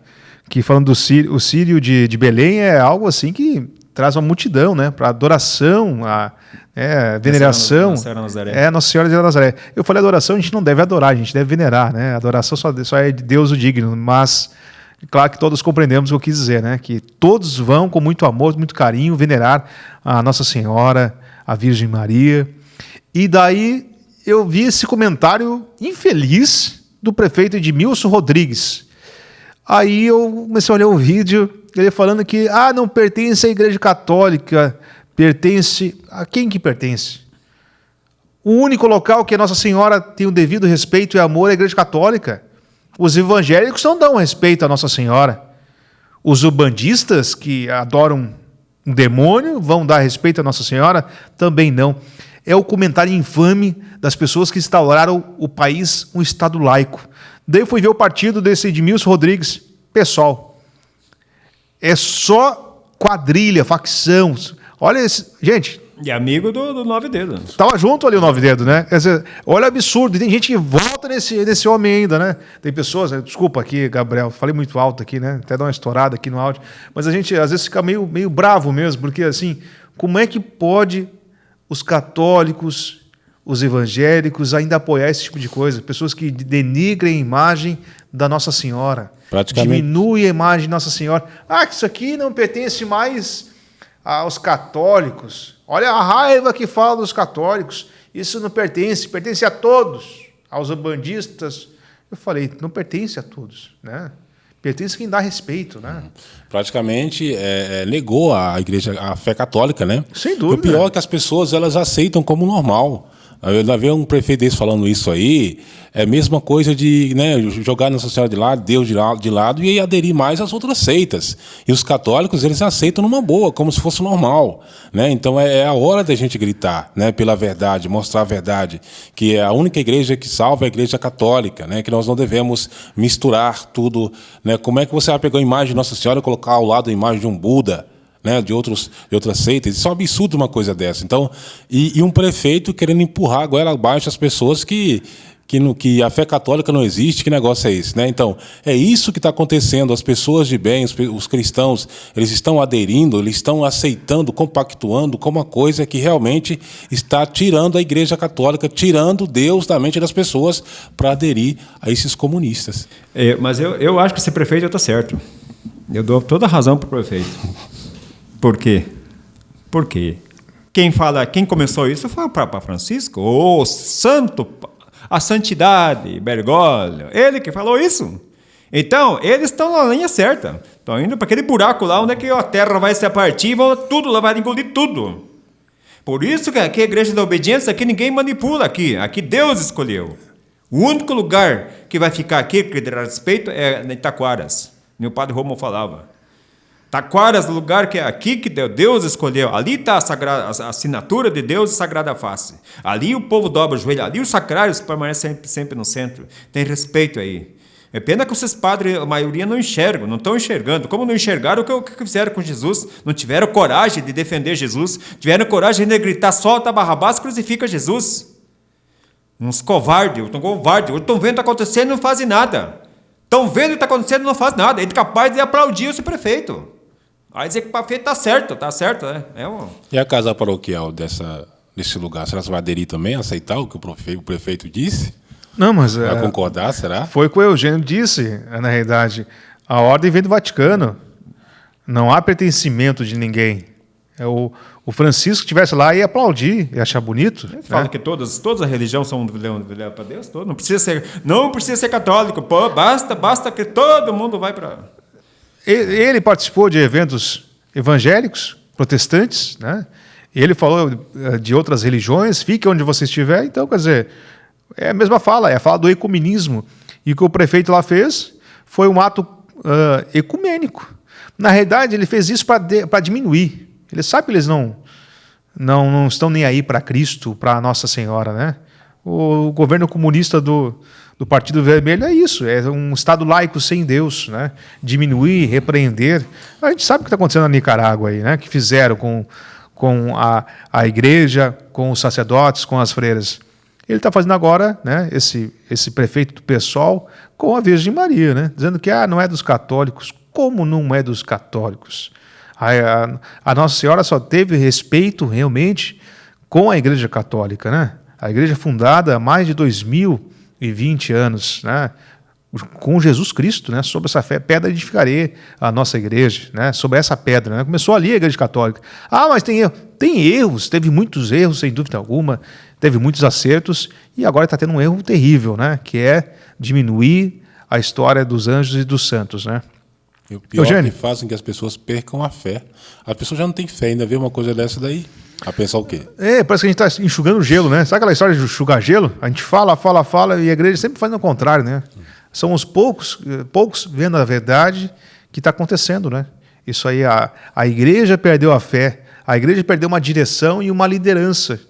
Que falando do Sírio, o Sírio de Belém é algo assim que traz uma multidão, né? Para adoração, veneração. Nossa Senhora de Nazaré. Eu falei adoração, a gente não deve adorar, a gente deve venerar, né? Adoração só é de Deus o digno, mas claro que todos compreendemos o que eu quis dizer, né? Que todos vão com muito amor, muito carinho venerar a Nossa Senhora, a Virgem Maria. E daí eu vi esse comentário infeliz do prefeito Edmilson Rodrigues. Aí eu comecei a olhar o vídeo, ele falando que não pertence à Igreja Católica, pertence... A quem que pertence? O único local que a Nossa Senhora tem o devido respeito e amor é a Igreja Católica. Os evangélicos não dão respeito à Nossa Senhora. Os ubandistas, que adoram um demônio, vão dar respeito à Nossa Senhora? Também não. É o comentário infame das pessoas que instauraram o país um Estado laico. Daí eu fui ver o partido desse Edmilson Rodrigues, PSOL. É só quadrilha, facção. Olha esse... Gente... E amigo do Nove Dedos. Estava junto ali o Nove Dedos, né? Quer dizer, olha o absurdo. Tem gente que volta nesse homem ainda, né? Tem pessoas... Desculpa aqui, Gabriel, falei muito alto aqui, né? Até dar uma estourada aqui no áudio. Mas a gente, às vezes, fica meio bravo mesmo, porque, assim, como é que pode os católicos, os evangélicos ainda apoiar esse tipo de coisa? Pessoas que denigrem a imagem da Nossa Senhora. Diminuem a imagem da Nossa Senhora. Que isso aqui não pertence mais aos católicos. Olha a raiva que fala dos católicos. Isso não pertence a todos, aos ubandistas. Eu falei, não pertence a todos, né? Pertence a quem dá respeito, né? Praticamente negou a igreja, a fé católica, né? Sem dúvida. O pior é que as pessoas elas aceitam como normal. Eu vi um prefeito desse falando isso aí, é a mesma coisa de, né, jogar Nossa Senhora de lado, Deus de lado e aderir mais às outras seitas. E os católicos, eles aceitam numa boa, como se fosse normal, né? Então é a hora da gente gritar, né, pela verdade, mostrar a verdade, que é a única igreja que salva é a igreja católica, né, que nós não devemos misturar tudo, né? Como é que você vai pegar a imagem de Nossa Senhora e colocar ao lado a imagem de um Buda, né, de outras seitas? Isso é um absurdo, uma coisa dessa. Então, e um prefeito querendo empurrar a goela abaixo as pessoas que a fé católica não existe, que negócio é esse, né? Então, é isso que está acontecendo. As pessoas de bem, os cristãos, eles estão aderindo, eles estão aceitando, compactuando com uma coisa que realmente está tirando a Igreja Católica, tirando Deus da mente das pessoas para aderir a esses comunistas. Mas eu acho que esse prefeito está certo. Eu dou toda a razão para o prefeito. Por quê? Porque quem começou isso foi o Papa Francisco, o santo, a santidade, Bergoglio, ele que falou isso. Então, eles estão na linha certa. Estão indo para aquele buraco lá onde é que a terra vai se partir e tudo lá vai engolir tudo. Por isso que aqui a igreja da obediência, aqui ninguém manipula aqui Deus escolheu. O único lugar que vai ficar aqui, que terá respeito, é em Taquaras. Meu padre Romo falava. Taquaras, o lugar que é aqui que Deus escolheu. Ali está a assinatura de Deus e Sagrada Face. Ali o povo dobra o joelho. Ali os sacrários permanecem sempre no centro. Tem respeito aí. É pena que esses padres, a maioria, não enxergam, não estão enxergando. Como não enxergaram o que fizeram com Jesus? Não tiveram coragem de defender Jesus. Tiveram coragem de gritar, solta Barrabás, crucifica Jesus. Uns covardes, estão vendo o que está acontecendo e não fazem nada. Estão vendo o que está acontecendo e não fazem nada. Ele é capaz de aplaudir esse prefeito. Aí dizer que o prefeito está certo, né? E a casa paroquial desse lugar, será que você vai aderir também, aceitar o que o prefeito disse? Não, mas... Vai concordar, será? Foi o que o Eugênio disse, na realidade. A ordem vem do Vaticano. Não há pertencimento de ninguém. O Francisco estivesse lá e ia aplaudir, ia achar bonito. Ele fala que todas as religiões são para Deus. Não precisa ser católico. Pô, basta que todo mundo vai para... Ele participou de eventos evangélicos, protestantes, né? Ele falou de outras religiões, fique onde você estiver. Então, quer dizer, é a mesma fala, é a fala do ecumenismo. E o que o prefeito lá fez foi um ato ecumênico. Na realidade, ele fez isso para diminuir. Ele sabe que eles não estão nem aí para Cristo, para Nossa Senhora, né? O governo comunista do Partido Vermelho é isso, é um Estado laico sem Deus, né? Diminuir, repreender. A gente sabe o que está acontecendo na Nicarágua aí, né? Que fizeram com a igreja, com os sacerdotes, com as freiras. Ele está fazendo agora, né, esse prefeito do PSOL com a Virgem Maria, né? Dizendo que não é dos católicos. Como não é dos católicos? A Nossa Senhora só teve respeito realmente com a Igreja Católica, né? A igreja fundada há mais de 2020 anos, né? Com Jesus Cristo, né? Sobre essa pedra edificarei a nossa igreja, né? Sobre essa pedra, né? Começou ali a Igreja Católica. Mas tem erros, teve muitos erros, sem dúvida alguma, teve muitos acertos e agora está tendo um erro terrível, né? Que é diminuir a história dos anjos e dos santos, né? E o pior é que fazem que as pessoas percam a fé. A pessoa já não tem fé, ainda vê uma coisa dessa daí. A pensar o quê? Parece que a gente está enxugando gelo, né? Sabe aquela história de enxugar gelo? A gente fala e a igreja sempre faz o contrário, né? São os poucos vendo a verdade que está acontecendo, né? Isso aí, a igreja perdeu a fé, a igreja perdeu uma direção e uma liderança.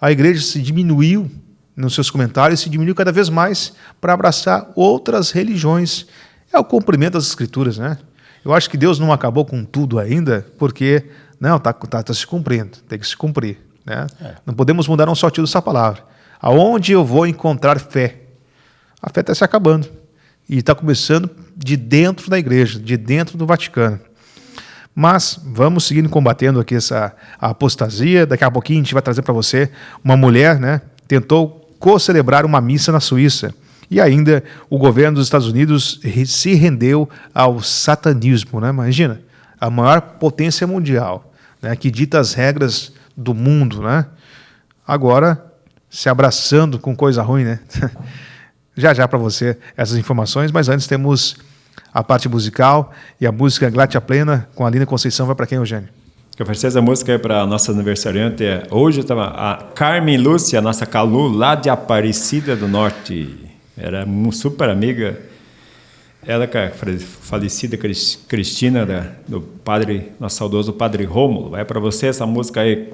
A igreja se diminuiu nos seus comentários, se diminuiu cada vez mais para abraçar outras religiões. É o cumprimento das Escrituras, né? Eu acho que Deus não acabou com tudo ainda, porque não, tá se cumprindo, tem que se cumprir, né? Não podemos mudar um só tiro dessa palavra. Aonde eu vou encontrar fé? A fé está se acabando e está começando de dentro da igreja, de dentro do Vaticano. Mas vamos seguindo combatendo aqui essa apostasia. Daqui a pouquinho a gente vai trazer para você uma mulher, né? Tentou co-celebrar uma missa na Suíça. E ainda o governo dos Estados Unidos se rendeu ao satanismo, né? Imagina, a maior potência mundial, né? Que dita as regras do mundo, né? Agora se abraçando com coisa ruim, né? Já para você essas informações, mas antes temos a parte musical e a música Glatia Plena com a Lina Conceição. Vai para quem, Eugênio? Eu ofereci essa música para a nossa aniversariante. Hoje estava a Carmen Lúcia, a nossa Calu, lá de Aparecida do Norte. Era uma super amiga. Ela com a falecida Cristina, do padre, nosso saudoso Padre Rômulo. Vai para você essa música aí,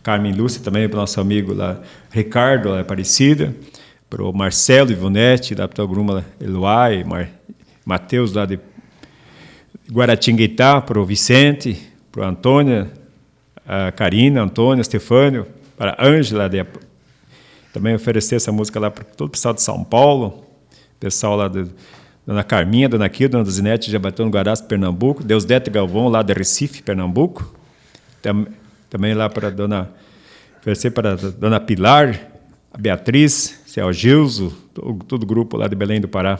Carmen Lúcia, também para o nosso amigo lá, Ricardo, lá Aparecida. Para o Marcelo Ivonete, da Ptogruma Eloai, Matheus, lá de Guaratinguetá, para o Vicente, para o Antônia, a Karina, Antônia, Stefânio, para a Ângela, também oferecer essa música lá para todo o pessoal de São Paulo, pessoal lá de Dona Carminha, Dona Quilda, Dona Duzinete, Jabatão, Guarás, Pernambuco, Deusdete Galvão, lá de Recife, Pernambuco, também lá para oferecer para a Dona Pilar, a Beatriz, o Gilzo, todo o grupo lá de Belém do Pará.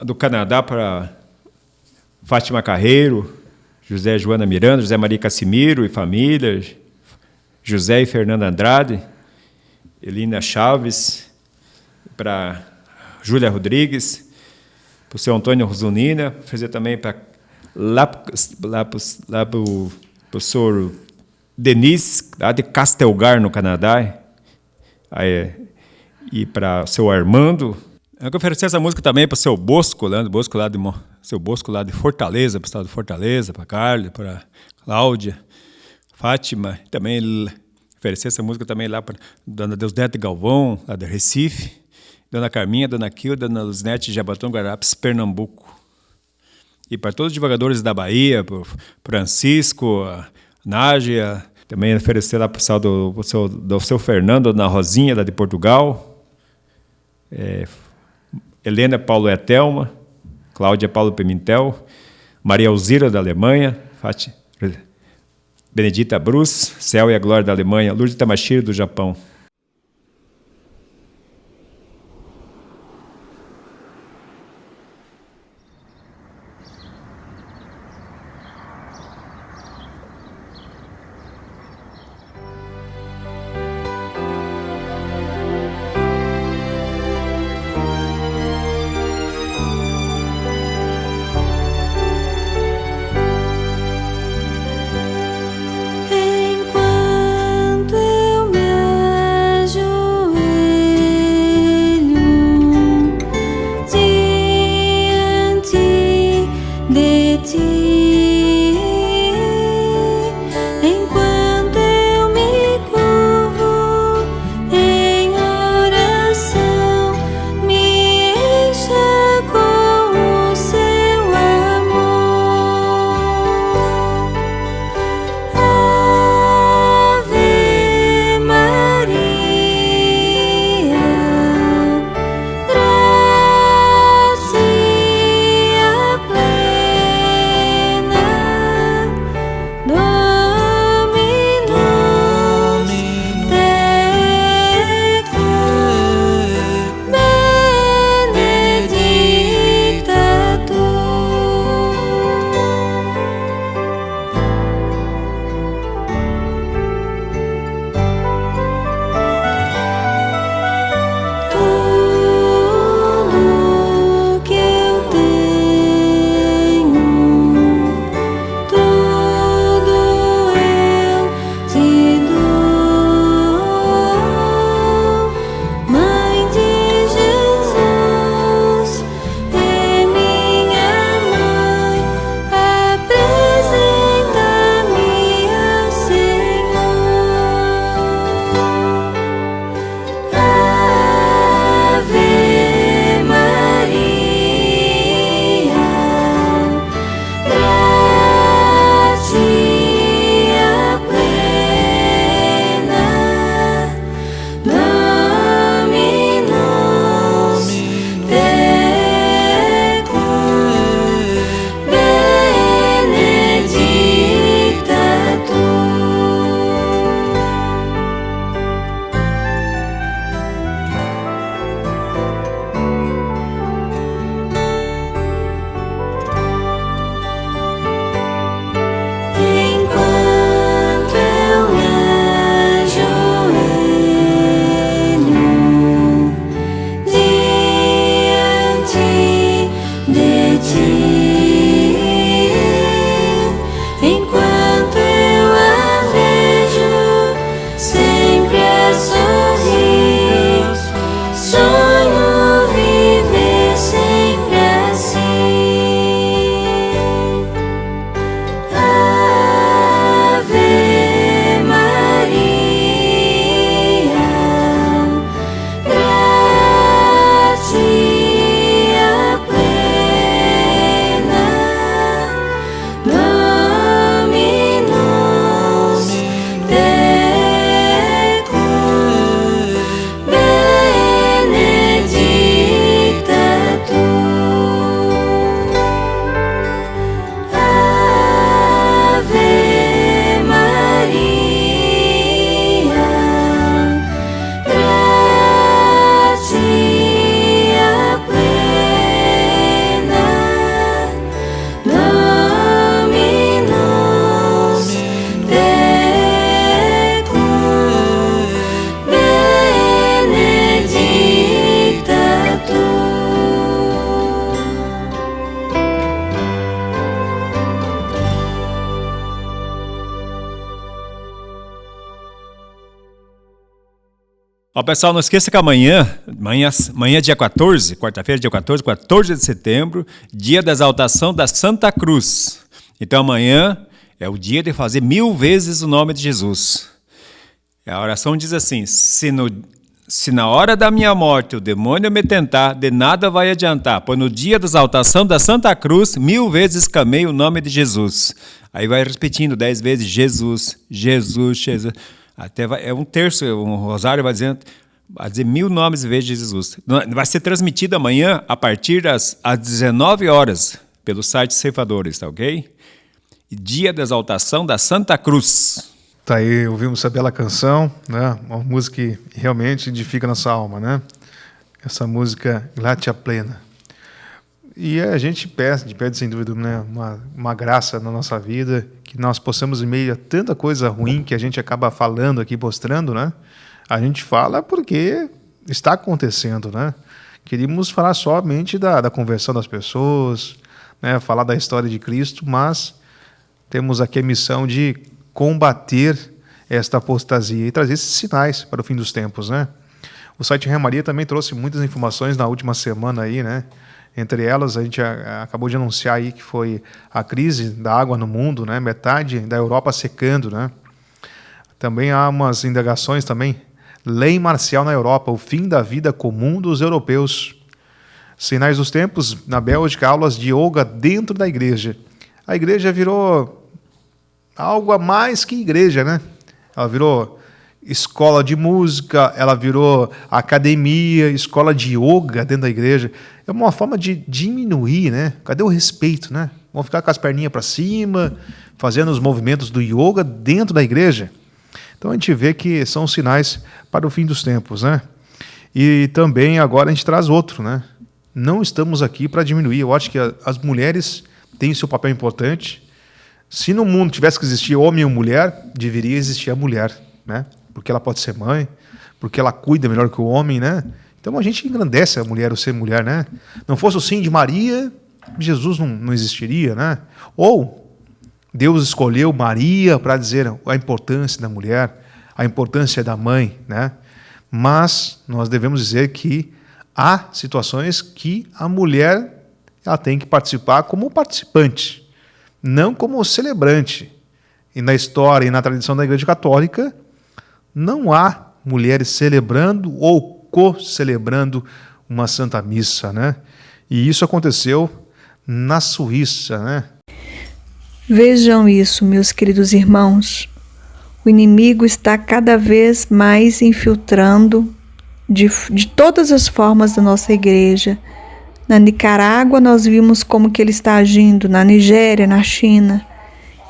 Do Canadá para Fátima Carreiro, José Joana Miranda, José Maria Cassimiro e família, José e Fernanda Andrade, Elina Chaves, para Júlia Rodrigues, para o seu Antônio Rosunina, fazer também para o professor Denise, lá de Castelgar, no Canadá, e para o seu Armando. Eu quero oferecer essa música também para o seu Bosco, seu Bosco lá de Fortaleza, para o estado de Fortaleza, para Carla, para Cláudia, Fátima. Também oferecer essa música também lá para Dona Deusdete Galvão, lá de Recife, Dona Carminha, Dona Quilda, Dona Luzinete, Jabatão, Guarapes, Pernambuco. E para todos os divulgadores da Bahia, para o Francisco, a Nádia, também oferecer lá para o pessoal do seu Fernando, Dona Rosinha, lá de Portugal, Helena Paulo Etelma, Cláudia Paulo Pimentel, Maria Alzira da Alemanha, Benedita Bruce, Céu e a Glória da Alemanha, Lourdes Tamashiro do Japão. Enquanto eu me Ó, pessoal, não esqueça que amanhã é dia 14, quarta-feira, dia 14 de setembro, dia da exaltação da Santa Cruz. Então amanhã é o dia de fazer 1000 vezes o nome de Jesus. A oração diz assim: se na hora da minha morte o demônio me tentar, de nada vai adiantar, pois no dia da exaltação da Santa Cruz, 1000 vezes exclamei o nome de Jesus. Aí vai repetindo 10 vezes Jesus, Jesus, Jesus. Até vai, um terço, um rosário vai dizer 1000 nomes em vez de Jesus. Vai ser transmitido amanhã a partir às 19 horas pelo site Ceifadores, tá ok? Dia da exaltação da Santa Cruz. Tá aí, ouvimos essa bela canção, né? Uma música que realmente edifica nossa alma, né? Essa música Gratia Plena. E a gente pede sem dúvida, né, uma graça na nossa vida, que nós possamos, em meio a tanta coisa ruim que a gente acaba falando aqui, mostrando, né? A gente fala porque está acontecendo, né? Queríamos falar somente da conversão das pessoas, né? Falar da história de Cristo, mas temos aqui a missão de combater esta apostasia e trazer esses sinais para o fim dos tempos, né? O site Remaria também trouxe muitas informações na última semana aí, né? Entre elas, a gente acabou de anunciar aí que foi a crise da água no mundo, né? Metade da Europa secando, né? Também há umas indagações também. Lei marcial na Europa, o fim da vida comum dos europeus. Sinais dos tempos, na Bélgica, aulas de yoga dentro da igreja. A igreja virou algo a mais que igreja, né? Ela virou escola de música, ela virou academia, escola de yoga dentro da igreja. É uma forma de diminuir, né? Cadê o respeito, né? Vão ficar com as perninhas para cima, fazendo os movimentos do yoga dentro da igreja. Então a gente vê que são sinais para o fim dos tempos, né? E também agora a gente traz outro, né? Não estamos aqui para diminuir. Eu acho que as mulheres têm seu papel importante. Se no mundo tivesse que existir homem ou mulher, deveria existir a mulher, né? Porque ela pode ser mãe, porque ela cuida melhor que o homem, né? Então a gente engrandece a mulher, o ser mulher, né? Não fosse o sim de Maria, Jesus não existiria, né? Ou Deus escolheu Maria para dizer a importância da mulher, a importância da mãe, né? Mas nós devemos dizer que há situações que a mulher ela tem que participar como participante, não como celebrante. E na história e na tradição da Igreja Católica, não há mulheres celebrando ou co-celebrando uma Santa Missa, né? E isso aconteceu na Suíça, né? Vejam isso, meus queridos irmãos. O inimigo está cada vez mais infiltrando de todas as formas da nossa igreja. Na Nicarágua nós vimos como que ele está agindo, na Nigéria, na China,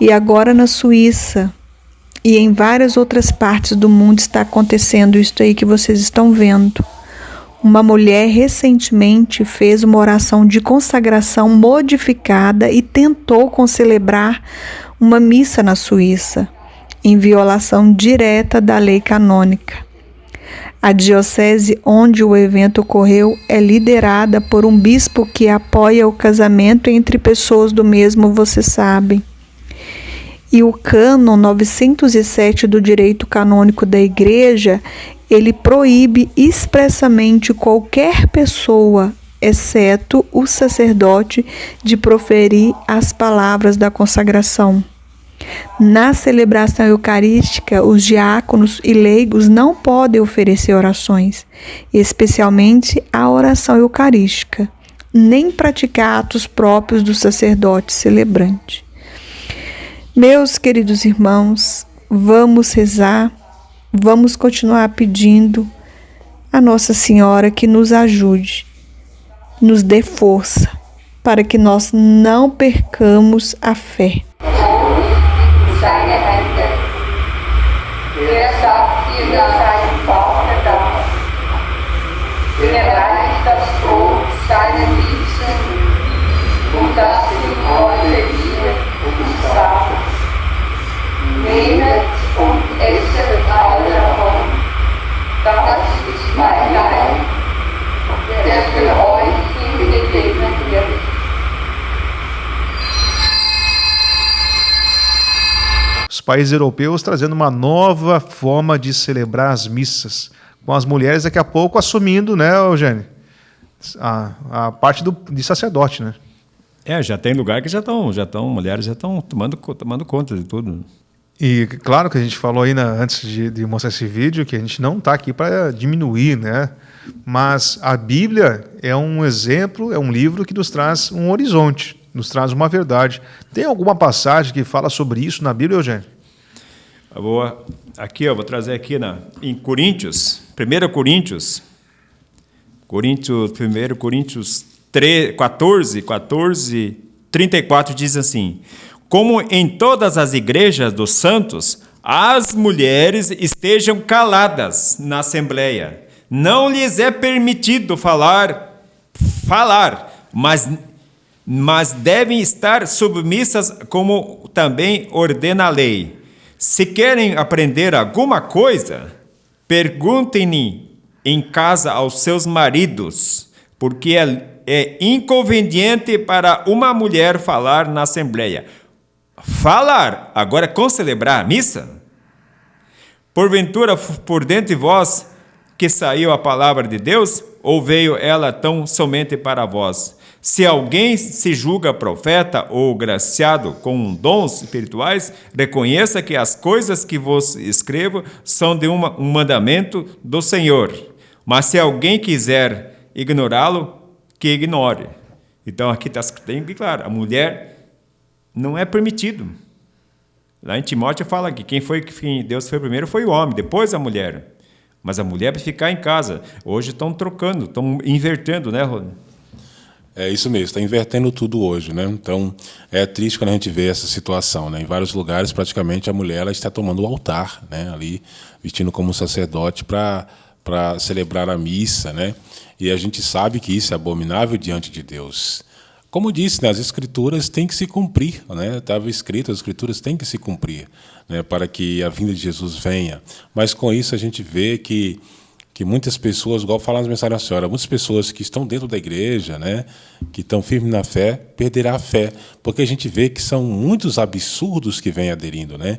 e agora na Suíça. E em várias outras partes do mundo está acontecendo isso aí que vocês estão vendo. Uma mulher recentemente fez uma oração de consagração modificada e tentou celebrar uma missa na Suíça, em violação direta da lei canônica. A diocese onde o evento ocorreu é liderada por um bispo que apoia o casamento entre pessoas do mesmo, vocês sabem. E o cânon 907 do direito canônico da Igreja, ele proíbe expressamente qualquer pessoa, exceto o sacerdote, de proferir as palavras da consagração. Na celebração eucarística, os diáconos e leigos não podem oferecer orações, especialmente a oração eucarística, nem praticar atos próprios do sacerdote celebrante. Meus queridos irmãos, vamos rezar, vamos continuar pedindo a Nossa Senhora que nos ajude, nos dê força, para que nós não percamos a fé. Os países europeus trazendo uma nova forma de celebrar as missas, com as mulheres daqui a pouco assumindo, né, Eugênio, a parte de sacerdote, né? Já tem lugar que mulheres já estão tomando conta de tudo. E claro que a gente falou aí antes de mostrar esse vídeo que a gente não está aqui para diminuir, né? Mas a Bíblia é um exemplo, é um livro que nos traz um horizonte, nos traz uma verdade. Tem alguma passagem que fala sobre isso na Bíblia, Eugênio? Eu vou trazer aqui em Coríntios, 1 Coríntios 14, 34 diz assim: como em todas as igrejas dos santos, as mulheres estejam caladas na assembleia. Não lhes é permitido falar, mas devem estar submissas, como também ordena a lei. Se querem aprender alguma coisa, perguntem em casa aos seus maridos, porque é inconveniente para uma mulher falar na assembleia. Falar, agora com celebrar a missa? Porventura, por dentro de vós, que saiu a palavra de Deus, ou veio ela tão somente para vós? Se alguém se julga profeta ou graciado com dons espirituais, reconheça que as coisas que vos escrevo são de um mandamento do Senhor. Mas se alguém quiser ignorá-lo, que ignore. Então aqui está bem claro, a mulher não é permitido. Lá em Timóteo fala que quem Deus foi primeiro foi o homem, depois a mulher. Mas a mulher vai ficar em casa. Hoje estão trocando, estão invertendo, né, Rony? É isso mesmo, está invertendo tudo hoje, né? Então, é triste quando a gente vê essa situação, né? Em vários lugares, praticamente, a mulher ela está tomando o altar, né? Ali, vestindo como sacerdote para celebrar a missa, né? E a gente sabe que isso é abominável diante de Deus. Como disse, né, as Escrituras têm que se cumprir, né? Estava escrito, as Escrituras têm que se cumprir, né, para que a vinda de Jesus venha. Mas com isso a gente vê que muitas pessoas, igual falar nas mensagens da senhora, muitas pessoas que estão dentro da igreja, né, que estão firmes na fé, perderá a fé, porque a gente vê que são muitos absurdos que vêm aderindo, né?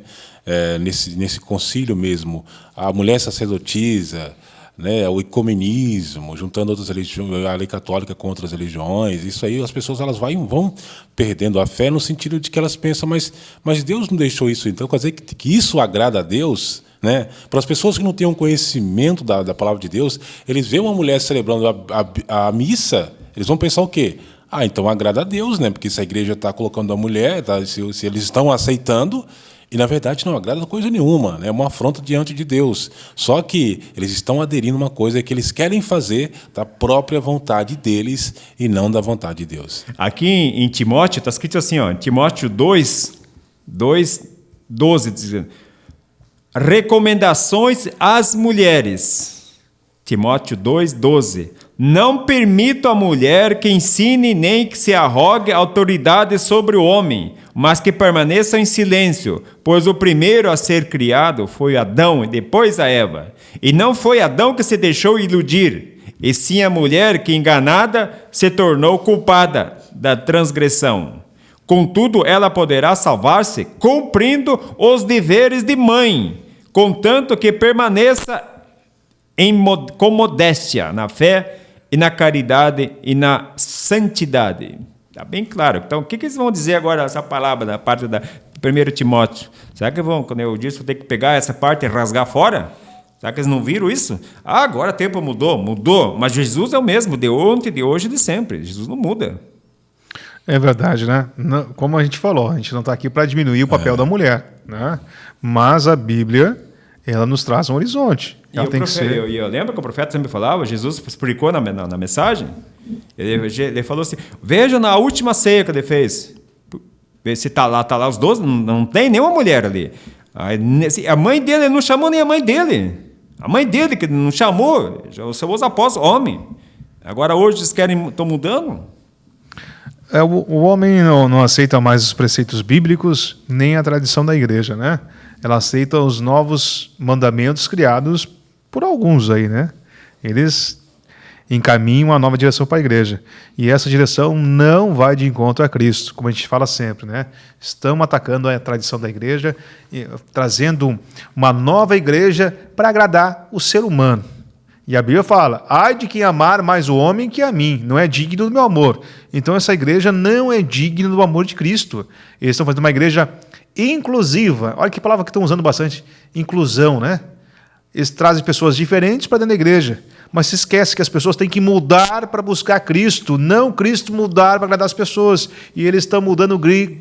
Nesse concílio mesmo, a mulher sacerdotisa, né, o ecumenismo, juntando outras religiões, a lei católica com outras religiões, isso aí as pessoas elas vão perdendo a fé no sentido de que elas pensam, mas Deus não deixou isso, então quer dizer que isso agrada a Deus, né? Para as pessoas que não têm um conhecimento da palavra de Deus, eles veem uma mulher celebrando a missa, eles vão pensar o quê? Então agrada a Deus, né? Porque se a igreja está colocando a mulher, se eles estão aceitando, e, na verdade, não agrada coisa nenhuma, né? É uma afronta diante de Deus. Só que eles estão aderindo a uma coisa que eles querem fazer da própria vontade deles e não da vontade de Deus. Aqui em Timóteo, está escrito assim, ó, em Timóteo 2, 12, dizendo, recomendações às mulheres. Timóteo 2, 12. Não permito à mulher que ensine nem que se arrogue autoridade sobre o homem, mas que permaneça em silêncio, pois o primeiro a ser criado foi Adão e depois a Eva. E não foi Adão que se deixou iludir, e sim a mulher que, enganada, se tornou culpada da transgressão. Contudo, ela poderá salvar-se cumprindo os deveres de mãe, contanto que permaneça com modéstia na fé e na caridade e na santidade. Está bem claro. Então, o que eles vão dizer agora, essa palavra da parte da 1 Timóteo? Será que quando eu disse, vou ter que pegar essa parte e rasgar fora? Será que eles não viram isso? Agora o tempo mudou, mas Jesus é o mesmo, de ontem, de hoje e de sempre. Jesus não muda. É verdade, né? Como a gente falou, a gente não está aqui para diminuir o papel da mulher, né? Mas a Bíblia, ela nos traz um horizonte. Ela tem que ser... Eu lembro que o profeta sempre falava, Jesus explicou na mensagem, ele falou assim, veja na última ceia que ele fez, vê se está lá os 12, não tem nenhuma mulher ali. A mãe dele, ele não chamou nem a mãe dele. A mãe dele que não chamou, chamou os apóstolos, homem. Agora hoje eles estão mudando. O homem não aceita mais os preceitos bíblicos, nem a tradição da igreja, né? Ela aceita os novos mandamentos criados por alguns aí, né? Eles encaminham uma nova direção para a igreja. E essa direção não vai de encontro a Cristo, como a gente fala sempre, né? Estamos atacando a tradição da igreja, trazendo uma nova igreja para agradar o ser humano. E a Bíblia fala, ai de quem amar mais o homem que a mim, não é digno do meu amor. Então essa igreja não é digna do amor de Cristo. Eles estão fazendo uma igreja inclusiva. Olha que palavra que estão usando bastante, inclusão, né? Eles trazem pessoas diferentes para dentro da igreja, mas se esquece que as pessoas têm que mudar para buscar Cristo, não Cristo mudar para agradar as pessoas. E eles estão mudando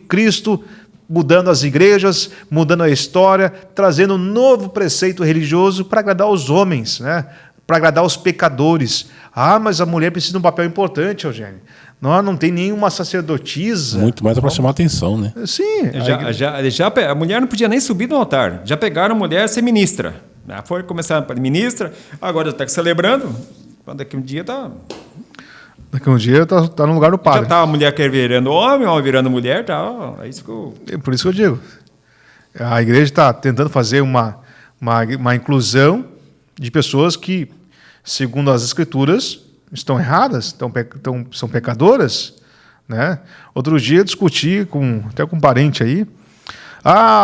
Cristo, mudando as igrejas, mudando a história, trazendo um novo preceito religioso para agradar os homens, né? Para agradar os pecadores. Ah, mas a mulher precisa de um papel importante, Eugênio. Não tem nenhuma sacerdotisa. Muito mais para chamar atenção, né? Sim. A mulher não podia nem subir no altar. Já pegaram a mulher ser ministra. Foi começar para ministra, agora está celebrando. Daqui um dia está... Daqui um dia está no lugar do padre. Já está a mulher virando homem virando mulher. Tá, é isso que Por isso que eu digo. A igreja está tentando fazer uma inclusão de pessoas que, segundo as escrituras, estão erradas, são pecadoras, né? Outro dia eu discuti até com um parente aí.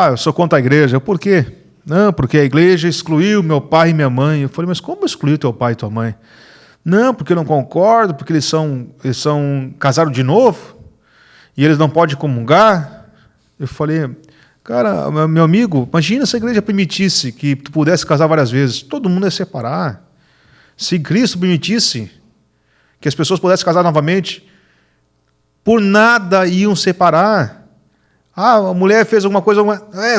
Eu sou contra a igreja. Por quê? Não, porque a igreja excluiu meu pai e minha mãe. Eu falei, mas como excluiu teu pai e tua mãe? Não, porque eu não concordo, porque eles casaram de novo e eles não podem comungar. Eu falei, cara, meu amigo, imagina se a igreja permitisse que tu pudesse casar várias vezes. Todo mundo ia separar. Se Cristo permitisse que as pessoas pudessem casar novamente, por nada iam separar. A mulher fez alguma coisa,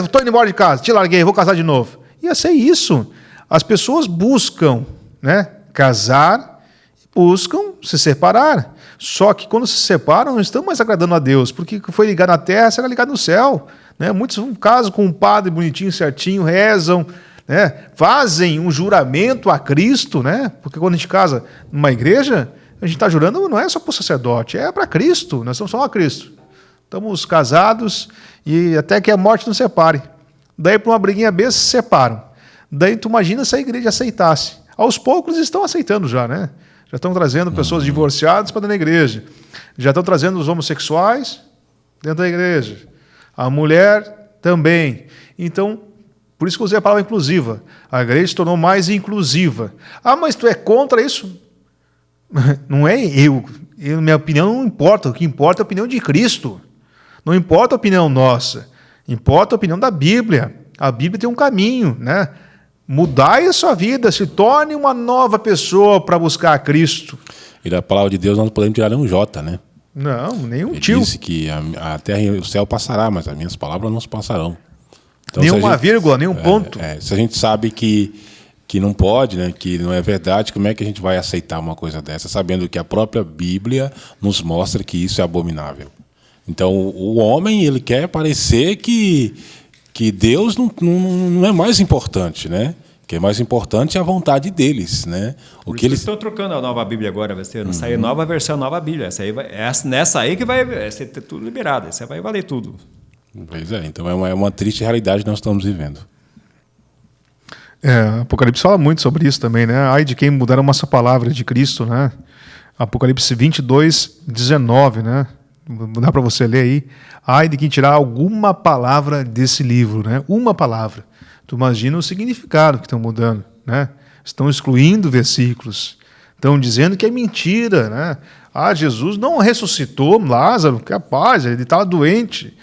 estou indo embora de casa, te larguei, vou casar de novo. Ia ser isso. As pessoas buscam, né, casar, buscam se separar. Só que quando se separam, não estão mais agradando a Deus, porque foi ligado na terra, será ligado no céu. Né? Muitos casam com um padre bonitinho, certinho, rezam, né? Fazem um juramento a Cristo, né? Porque quando a gente casa numa igreja, a gente está jurando não é só para o sacerdote, é para Cristo, nós estamos só a Cristo. Estamos casados e até que a morte nos separe. Daí, para uma briguinha besta, se separam. Daí, tu imagina se a igreja aceitasse. Aos poucos estão aceitando já, né? Já estão trazendo pessoas divorciadas para dentro da igreja. Já estão trazendo os homossexuais dentro da igreja. A mulher também. Então, por isso que eu usei a palavra inclusiva. A igreja se tornou mais inclusiva. Mas tu é contra isso? Não é eu. Minha opinião não importa. O que importa é a opinião de Cristo. Não importa a opinião nossa, importa a opinião da Bíblia. A Bíblia tem um caminho, né? Mudai a sua vida, se torne uma nova pessoa para buscar a Cristo. E da palavra de Deus nós não podemos tirar nenhum J, né? Não, nenhum Ele tio. disse que a terra e o céu passará, mas as minhas palavras não se passarão. Então, nenhuma vírgula, nenhum ponto. Se a gente sabe que não pode, né, que não é verdade, como é que a gente vai aceitar uma coisa dessa, sabendo que a própria Bíblia nos mostra que isso é abominável? Então, o homem, ele quer parecer que Deus não é mais importante, né? Que é mais importante é a vontade deles, né? Eles estão trocando a nova Bíblia agora, vai ser sair nova versão, nova Bíblia. Nessa aí que vai ser tudo liberado, essa vai valer tudo. Pois é, então é uma triste realidade que nós estamos vivendo. Apocalipse fala muito sobre isso também, né? Ai de quem mudar uma só palavra de Cristo, né? Apocalipse 22, 19, né? Dá para você ler aí. Ai de quem tirar alguma palavra desse livro, né? Uma palavra. Tu imagina o significado que estão mudando, né? Estão excluindo versículos. Estão dizendo que é mentira, né? Jesus não ressuscitou Lázaro, capaz, ele estava doente.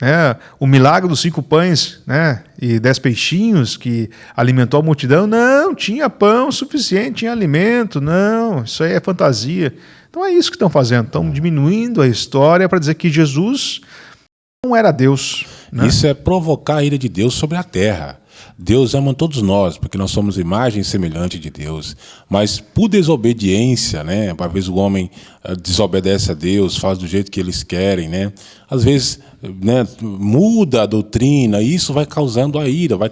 Né? O milagre dos 5 pães, né? E 10 peixinhos que alimentou a multidão, não, tinha pão suficiente, tinha alimento, não, isso aí é fantasia. Então é isso que estão fazendo, estão diminuindo a história para dizer que Jesus não era Deus. Né? Isso é provocar a ira de Deus sobre a terra. Deus ama todos nós, porque nós somos imagem semelhante de Deus. Mas por desobediência, né? Às vezes o homem desobedece a Deus, faz do jeito que eles querem, né? Às vezes, né, muda a doutrina, e isso vai causando a ira, vai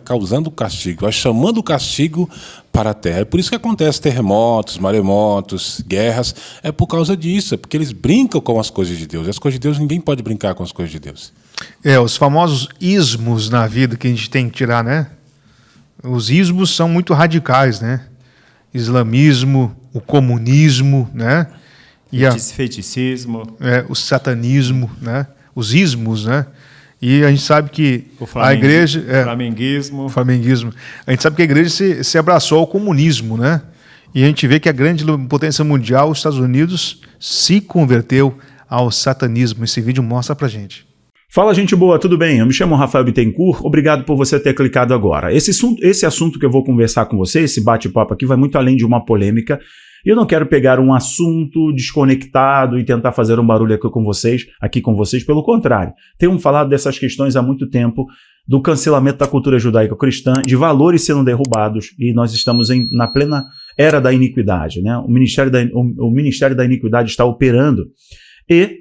causando o castigo, vai chamando o castigo para a terra. É por isso que acontece terremotos, maremotos, guerras, é por causa disso, é porque eles brincam com as coisas de Deus. As coisas de Deus, ninguém pode brincar com as coisas de Deus. Os famosos ismos na vida que a gente tem que tirar, né? Os ismos são muito radicais, né? Islamismo, o comunismo, né? Feiticismo. O satanismo, né? Os ismos, né? E a gente sabe que a igreja... Flamenguismo. A gente sabe que a igreja se abraçou ao comunismo, né? E a gente vê que a grande potência mundial, os Estados Unidos, se converteu ao satanismo. Esse vídeo mostra pra gente. Fala, gente boa, tudo bem? Eu me chamo Rafael Bittencourt, obrigado por você ter clicado agora. Esse assunto que eu vou conversar com você, esse bate-papo aqui, vai muito além de uma polêmica. E eu não quero pegar um assunto desconectado e tentar fazer um barulho aqui com vocês, pelo contrário. Tenho falado dessas questões há muito tempo, do cancelamento da cultura judaico-cristã, de valores sendo derrubados, e nós estamos na plena era da iniquidade, né? O Ministério da Iniquidade está operando, e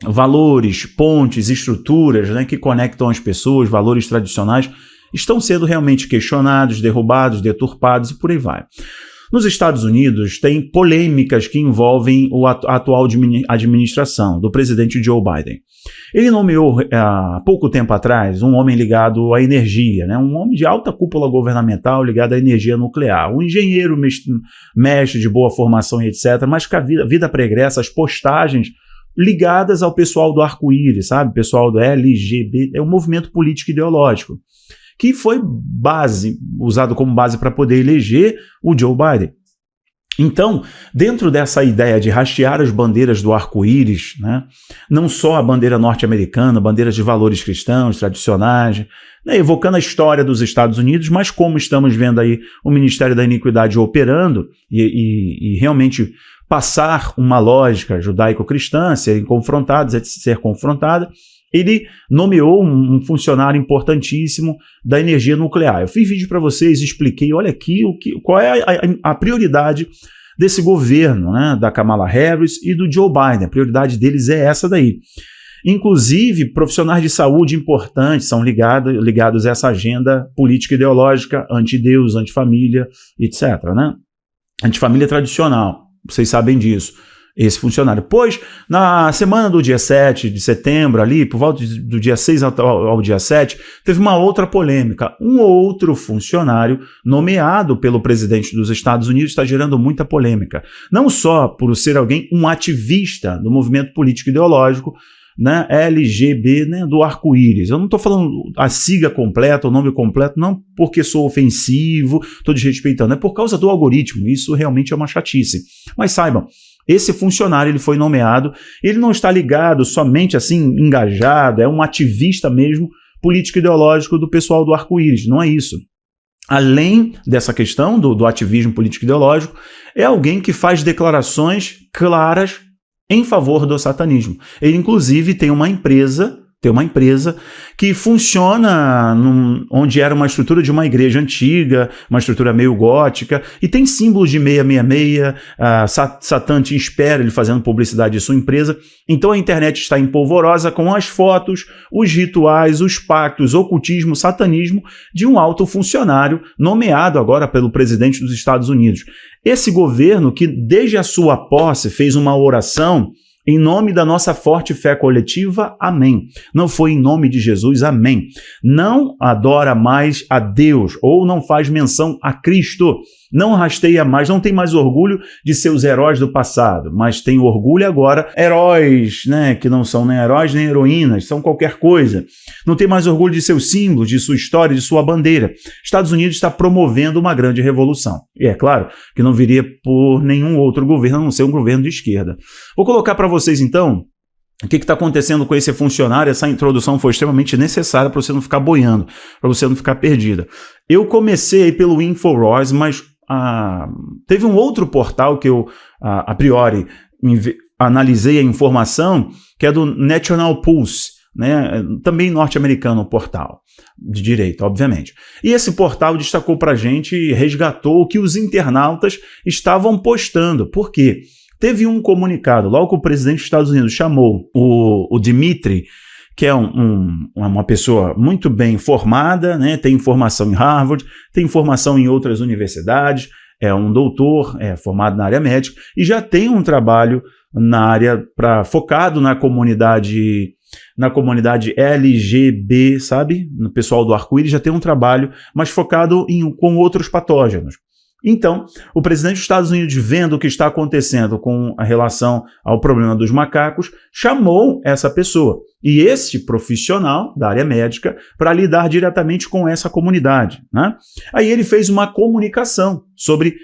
valores, pontes, estruturas, né, que conectam as pessoas, valores tradicionais, estão sendo realmente questionados, derrubados, deturpados e por aí vai. Nos Estados Unidos, tem polêmicas que envolvem a atual administração do presidente Joe Biden. Ele nomeou, há pouco tempo atrás, um homem ligado à energia, né? Um homem de alta cúpula governamental ligado à energia nuclear. Um engenheiro, mestre de boa formação e etc., mas com a vida pregressa, as postagens ligadas ao pessoal do arco-íris, sabe? Pessoal do LGBT, é um movimento político ideológico, que foi usado como base para poder eleger o Joe Biden. Então, dentro dessa ideia de hastear as bandeiras do arco-íris, né, não só a bandeira norte-americana, bandeiras de valores cristãos, tradicionais, né, evocando a história dos Estados Unidos, mas como estamos vendo aí o Ministério da Iniquidade operando e realmente passar uma lógica judaico-cristã, ser confrontada, ele nomeou um funcionário importantíssimo da energia nuclear. Eu fiz vídeo para vocês, expliquei, olha aqui qual é a prioridade desse governo, né, da Kamala Harris e do Joe Biden. A prioridade deles é essa daí. Inclusive, profissionais de saúde importantes são ligados a essa agenda política ideológica, anti-Deus, anti-família, etc., né? Anti-família tradicional, vocês sabem disso. Esse funcionário. Pois, na semana do dia 7 de setembro, ali, por volta do dia 6 ao dia 7, teve uma outra polêmica. Um outro funcionário nomeado pelo presidente dos Estados Unidos está gerando muita polêmica. Não só por ser alguém, um ativista do movimento político ideológico, né, LGB, né, do arco-íris. Eu não estou falando a sigla completa, o nome completo, não porque sou ofensivo, estou desrespeitando, é por causa do algoritmo. Isso realmente é uma chatice. Mas saibam, esse funcionário ele foi nomeado, ele não está ligado somente assim, engajado, é um ativista mesmo, político ideológico do pessoal do arco-íris, não é isso. Além dessa questão do ativismo político ideológico, é alguém que faz declarações claras em favor do satanismo. Ele inclusive tem uma empresa que funciona onde era uma estrutura de uma igreja antiga, uma estrutura meio gótica, e tem símbolos de 666, Satã te espera, ele fazendo publicidade de sua empresa. Então a internet está empolvorosa com as fotos, os rituais, os pactos, ocultismo, satanismo de um alto funcionário nomeado agora pelo presidente dos Estados Unidos. Esse governo que desde a sua posse fez uma oração em nome da nossa forte fé coletiva, amém. Não foi em nome de Jesus, amém. Não adora mais a Deus, ou não faz menção a Cristo. Não rasteia mais, não tem mais orgulho de seus heróis do passado, mas tem orgulho agora, heróis, né, que não são nem heróis nem heroínas, são qualquer coisa. Não tem mais orgulho de seus símbolos, de sua história, de sua bandeira. Estados Unidos está promovendo uma grande revolução. E é claro que não viria por nenhum outro governo, a não ser um governo de esquerda. Vou colocar para vocês, então, o que está acontecendo com esse funcionário. Essa introdução foi extremamente necessária para você não ficar boiando, para você não ficar perdida. Eu comecei aí pelo InfoWars, mas teve um outro portal que eu, a priori, analisei a informação, que é do National Pulse, né? Também norte-americano o portal, de direita, obviamente. E esse portal destacou para a gente e resgatou o que os internautas estavam postando. Por quê? Teve um comunicado, logo que o presidente dos Estados Unidos chamou o Dmitry, que é uma pessoa muito bem formada, né? Tem formação em Harvard, tem formação em outras universidades, é um doutor, é formado na área médica e já tem um trabalho na área focado na comunidade LGB, sabe? No pessoal do arco-íris já tem um trabalho, mas focado com outros patógenos. Então, o presidente dos Estados Unidos, vendo o que está acontecendo com a relação ao problema dos macacos, chamou essa pessoa e esse profissional da área médica para lidar diretamente com essa comunidade, né? Aí ele fez uma comunicação sobre,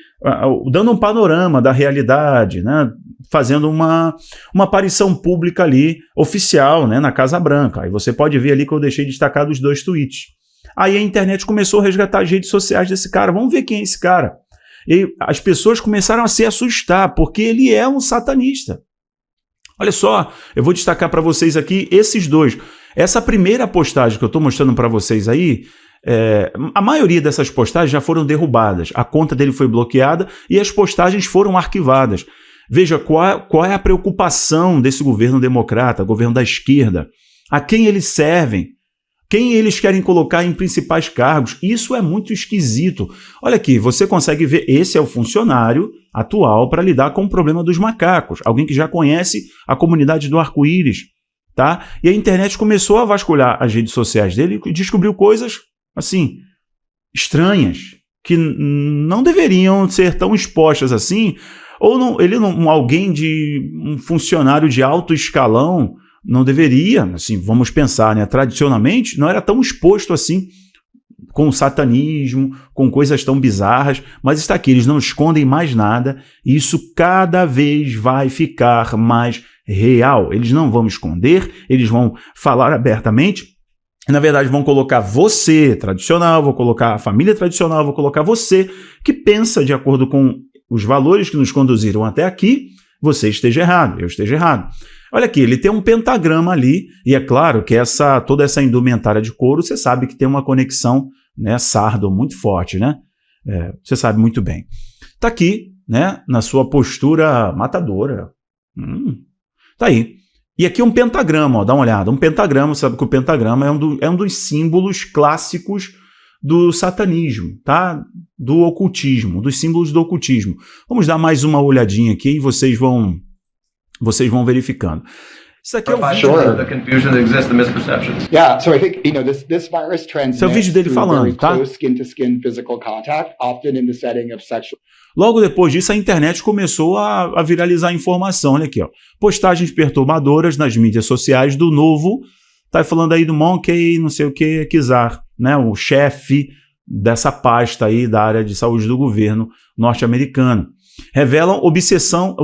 dando um panorama da realidade, né? Fazendo uma aparição pública ali, oficial, né? Na Casa Branca. Aí você pode ver ali que eu deixei destacado os 2 tweets. Aí a internet começou a resgatar as redes sociais desse cara. Vamos ver quem é esse cara. E as pessoas começaram a se assustar, porque ele é um satanista. Olha só, eu vou destacar para vocês aqui esses 2. Essa primeira postagem que eu estou mostrando para vocês aí, a maioria dessas postagens já foram derrubadas. A conta dele foi bloqueada e as postagens foram arquivadas. Veja qual é a preocupação desse governo democrata, governo da esquerda. A quem eles servem? Quem eles querem colocar em principais cargos? Isso é muito esquisito. Olha aqui, você consegue ver, esse é o funcionário atual para lidar com o problema dos macacos. Alguém que já conhece a comunidade do arco-íris, tá? E a internet começou a vasculhar as redes sociais dele e descobriu coisas, assim, estranhas, que não deveriam ser tão expostas assim, ou não, alguém um funcionário de alto escalão não deveria, assim, vamos pensar, né? Tradicionalmente, não era tão exposto assim com o satanismo, com coisas tão bizarras, mas está aqui, eles não escondem mais nada, e isso cada vez vai ficar mais real. Eles não vão esconder, eles vão falar abertamente, na verdade vão colocar você, tradicional, vou colocar a família tradicional, vou colocar você, que pensa de acordo com os valores que nos conduziram até aqui, você esteja errado, eu esteja errado. Olha aqui, ele tem um pentagrama ali, e é claro que toda essa indumentária de couro, você sabe que tem uma conexão, né, sardo muito forte, né? Você sabe muito bem. Tá aqui, né, na sua postura matadora. Tá aí. E aqui um pentagrama, ó, dá uma olhada. Um pentagrama, sabe que o pentagrama é um dos símbolos clássicos do satanismo, tá? Do ocultismo, dos símbolos do ocultismo. Vamos dar mais uma olhadinha aqui e vocês vão verificando. Isso aqui é o vídeo. Yeah, so I think this virus transmits é o vídeo dele falando, tá? skin-to-skin physical contact, often in the setting of sexual. Logo depois disso, a internet começou a viralizar a informação. Olha aqui, ó. Postagens perturbadoras nas mídias sociais do novo, tá falando aí do Monkey, não sei o que, Kizar, né? O chefe dessa pasta aí da área de saúde do governo norte-americano. Revelam obsessão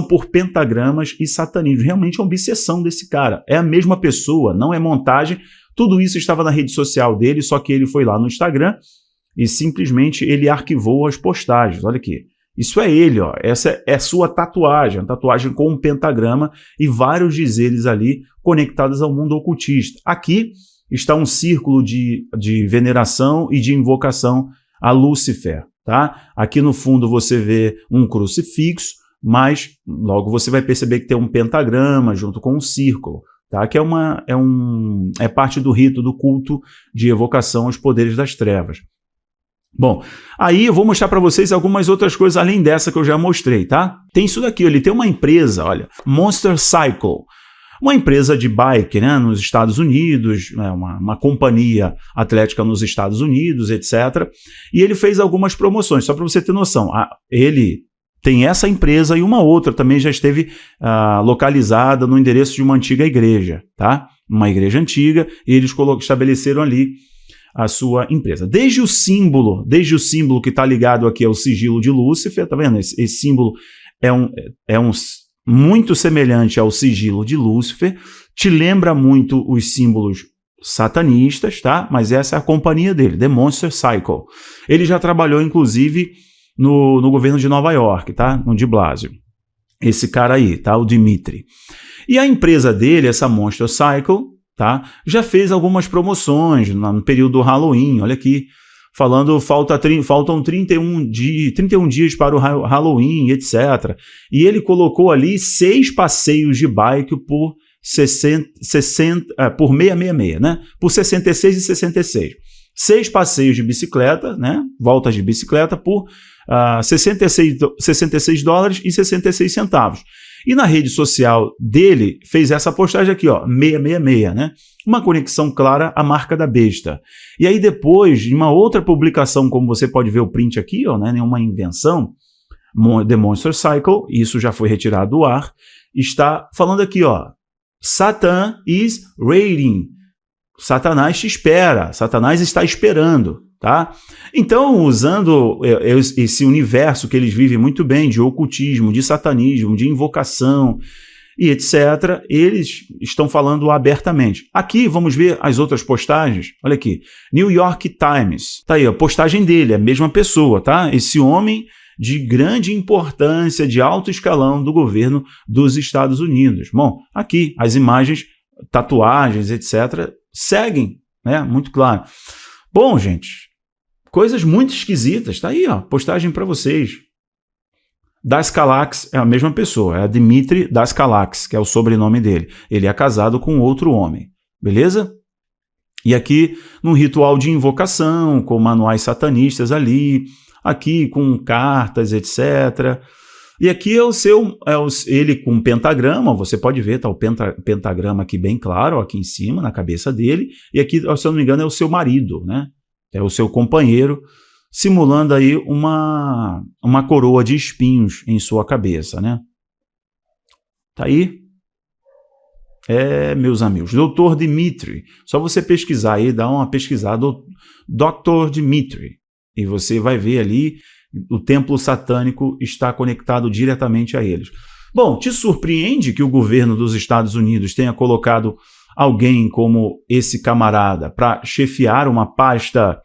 por pentagramas e satanismo. Realmente é uma obsessão desse cara. É a mesma pessoa, não é montagem. Tudo isso estava na rede social dele, só que ele foi lá no Instagram e simplesmente ele arquivou as postagens. Olha aqui. Isso é ele, ó. Essa é sua tatuagem, uma tatuagem com um pentagrama e vários dizeres ali conectados ao mundo ocultista. Aqui está um círculo de veneração e de invocação a Lúcifer. Tá? Aqui no fundo você vê um crucifixo, mas logo você vai perceber que tem um pentagrama junto com um círculo, tá? Que é parte do rito do culto de evocação aos poderes das trevas. Bom, aí eu vou mostrar para vocês algumas outras coisas além dessa que eu já mostrei, tá? Tem isso daqui, ele tem uma empresa, olha, Monster Cycle. Uma empresa de bike, né, nos Estados Unidos, né, uma companhia atlética nos Estados Unidos, etc. E ele fez algumas promoções, só para você ter noção. Ele tem essa empresa e uma outra também já esteve localizada no endereço de uma antiga igreja, tá? Uma igreja antiga, e eles estabeleceram ali a sua empresa. Desde o símbolo que está ligado aqui ao sigilo de Lúcifer, tá vendo? Esse símbolo é um muito semelhante ao sigilo de Lúcifer, te lembra muito os símbolos satanistas, tá? Mas essa é a companhia dele, The Monster Cycle. Ele já trabalhou, inclusive, no governo de Nova York, tá? No de Blasio. Esse cara aí, tá? O Dimitri. E a empresa dele, essa Monster Cycle, tá? Já fez algumas promoções no período do Halloween, olha aqui, falando faltam 31 dias para o Halloween, etc. E ele colocou ali 6 passeios de bike por 666, né? Por 66 e 66. 6 passeios de bicicleta, né? Voltas de bicicleta por $66 e 66 centavos. E na rede social dele, fez essa postagem aqui, ó, 666, né? Uma conexão clara à marca da besta. E aí depois, de uma outra publicação, como você pode ver o print aqui, ó, né? Nenhuma invenção, The Monster Cycle, isso já foi retirado do ar, está falando aqui, ó, Satan is waiting. Satanás te espera, Satanás está esperando, tá? Então, usando esse universo que eles vivem muito bem, de ocultismo, de satanismo, de invocação e etc., eles estão falando abertamente. Aqui, vamos ver as outras postagens. Olha aqui, New York Times. Tá aí, a postagem dele, é a mesma pessoa, tá? Esse homem de grande importância, de alto escalão do governo dos Estados Unidos. Bom, aqui, as imagens, tatuagens, etc., seguem, né? Muito claro. Bom, gente, coisas muito esquisitas. Tá aí, ó, postagem para vocês. Daskalax é a mesma pessoa, é a Dmitry Daskalax, que é o sobrenome dele. Ele é casado com outro homem, beleza? E aqui, num ritual de invocação, com manuais satanistas ali, aqui com cartas, etc. E aqui é ele com um pentagrama, você pode ver, tá o pentagrama aqui bem claro, ó, aqui em cima, na cabeça dele, e aqui, se eu não me engano, é o seu marido, né? É o seu companheiro, simulando aí uma coroa de espinhos em sua cabeça, né? Tá aí? Meus amigos, Dr. Dmitry, só você pesquisar aí, dá uma pesquisada, Dr. Dmitry, e você vai ver ali, o templo satânico está conectado diretamente a eles. Bom, te surpreende que o governo dos Estados Unidos tenha colocado alguém como esse camarada para chefiar uma pasta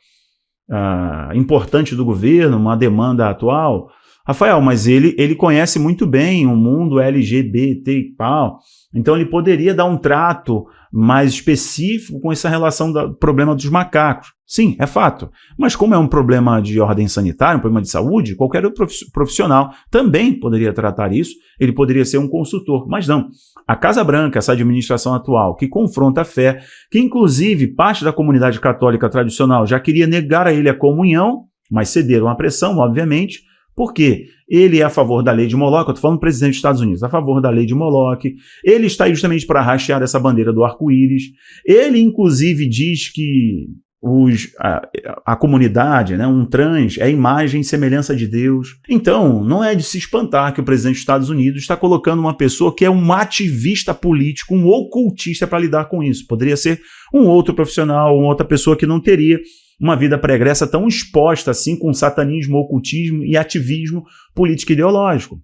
importante do governo, uma demanda atual? Rafael, mas ele conhece muito bem o mundo LGBT e tal, então ele poderia dar um trato mais específico com essa relação do problema dos macacos. Sim, é fato. Mas como é um problema de ordem sanitária, um problema de saúde, qualquer outro profissional também poderia tratar isso, ele poderia ser um consultor. Mas não. A Casa Branca, essa administração atual, que confronta a fé, que inclusive parte da comunidade católica tradicional já queria negar a ele a comunhão, mas cederam à pressão, obviamente. Por quê? Ele é a favor da lei de Moloch, eu estou falando do presidente dos Estados Unidos, a favor da lei de Moloch, ele está aí justamente para hastear essa bandeira do arco-íris, ele inclusive diz que a comunidade, né, um trans, é imagem e semelhança de Deus. Então, não é de se espantar que o presidente dos Estados Unidos está colocando uma pessoa que é um ativista político, um ocultista para lidar com isso. Poderia ser um outro profissional, uma outra pessoa que não teria uma vida pregressa tão exposta assim com satanismo, ocultismo e ativismo político ideológico.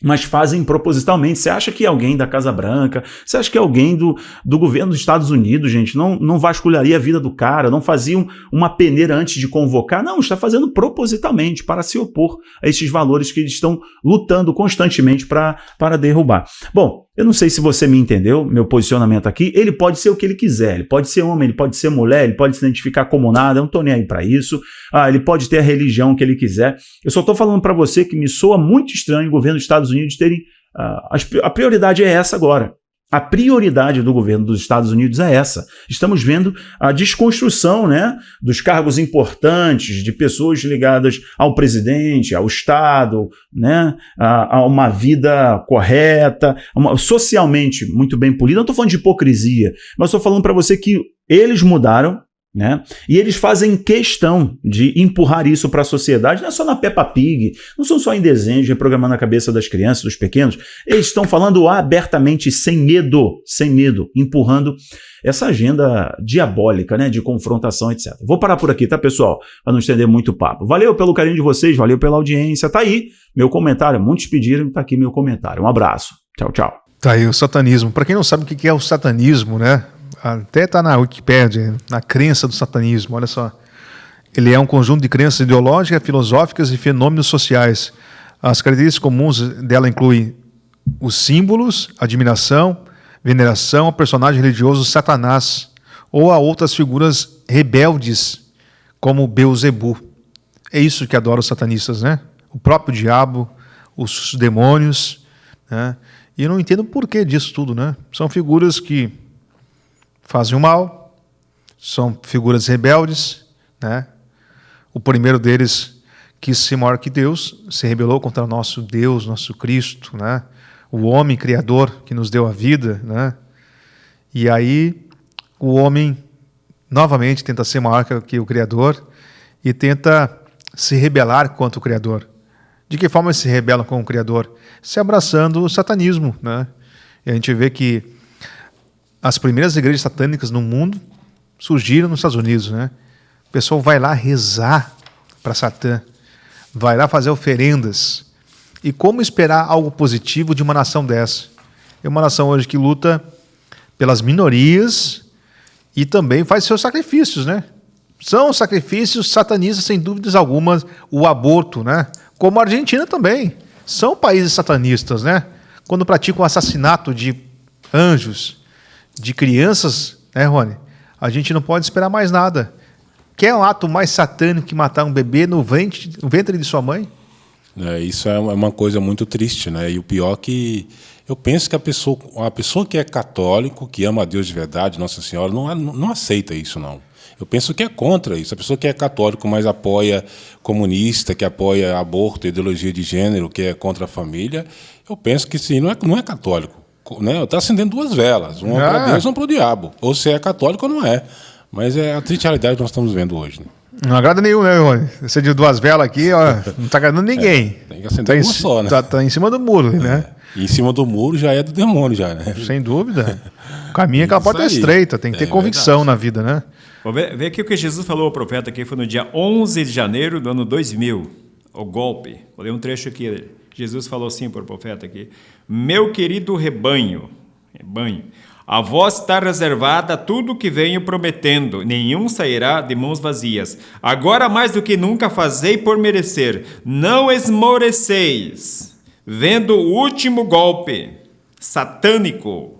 Mas fazem propositalmente. Você acha que alguém da Casa Branca, você acha que alguém do governo dos Estados Unidos, gente, não vasculharia a vida do cara, não fazia uma peneira antes de convocar? Não, está fazendo propositalmente para se opor a esses valores que eles estão lutando constantemente para derrubar. Bom, eu não sei se você me entendeu, meu posicionamento aqui. Ele pode ser o que ele quiser, ele pode ser homem, ele pode ser mulher, ele pode se identificar como nada, eu não estou nem aí para isso. Ele pode ter a religião que ele quiser. Eu só estou falando para você que me soa muito estranho o governo dos Estados Unidos terem... a prioridade é essa agora. A prioridade do governo dos Estados Unidos é essa. Estamos vendo a desconstrução, né, dos cargos importantes, de pessoas ligadas ao presidente, ao Estado, né, a uma vida correta, socialmente muito bem polida. Não estou falando de hipocrisia, mas estou falando para você que eles mudaram, né? E eles fazem questão de empurrar isso para a sociedade, não é só na Peppa Pig, não são só em desenhos, reprogramando a cabeça das crianças, dos pequenos, eles estão falando abertamente, sem medo, empurrando essa agenda diabólica, né, de confrontação, etc. Vou parar por aqui, tá, pessoal? Para não estender muito papo. Valeu pelo carinho de vocês, valeu pela audiência, tá aí meu comentário, muitos pediram, tá aqui meu comentário. Um abraço, tchau, tchau. Tá aí o satanismo. Para quem não sabe o que é o satanismo, né? Até está na Wikipédia, na crença do satanismo, olha só. Ele é um conjunto de crenças ideológicas, filosóficas e fenômenos sociais. As características comuns dela incluem os símbolos, admiração, veneração ao personagem religioso Satanás ou a outras figuras rebeldes, como Beelzebu. É isso que adoram os satanistas, né? O próprio diabo, os demônios, né? E eu não entendo o porquê disso tudo, né? São figuras que fazem o mal, são figuras rebeldes, né? O primeiro deles quis ser maior que Deus, se rebelou contra o nosso Deus, nosso Cristo, né? o homem criador que nos deu a vida, né? E aí o homem novamente tenta ser maior que o Criador e tenta se rebelar contra o Criador. De que forma se rebela com o Criador? Se abraçando o satanismo, né? E a gente vê que as primeiras igrejas satânicas no mundo surgiram nos Estados Unidos, né? O pessoal vai lá rezar para Satã, vai lá fazer oferendas. E como esperar algo positivo de uma nação dessa? É uma nação hoje que luta pelas minorias e também faz seus sacrifícios, né? São sacrifícios satanistas, sem dúvidas alguma, o aborto, né? Como a Argentina também. São países satanistas, né? Quando praticam o assassinato de anjos, de crianças, né, Rony? A gente não pode esperar mais nada. Quer um ato mais satânico que matar um bebê no ventre de sua mãe? Isso é uma coisa muito triste, né? E o pior que eu penso que a pessoa que é católico, que ama a Deus de verdade, Nossa Senhora, não aceita isso, não. Eu penso que é contra isso. A pessoa que é católico, mas apoia comunista, que apoia aborto, ideologia de gênero, que é contra a família, eu penso que sim, não é católico. Né? Está acendendo duas velas, uma para Deus e uma para o diabo. Ou você é católico ou não é. Mas é a triste realidade que nós estamos vendo hoje. Né? Não agrada nenhum, né, Rony? Você de duas velas aqui, ó, não está agradando ninguém. Tem que acender uma só, né? Tá em cima do muro, né? E em cima do muro já é do demônio, já, né? Sem dúvida. O caminho é aquela porta estreita, tem que ter convicção na vida, né? Vou ver aqui o que Jesus falou ao profeta aqui, foi no dia 11 de janeiro do ano 2000, o golpe. Vou ler um trecho aqui. Jesus falou assim para o profeta aqui: meu querido rebanho, a vós está reservada tudo o que venho prometendo, nenhum sairá de mãos vazias. Agora mais do que nunca fazei por merecer, não esmoreceis, vendo o último golpe satânico.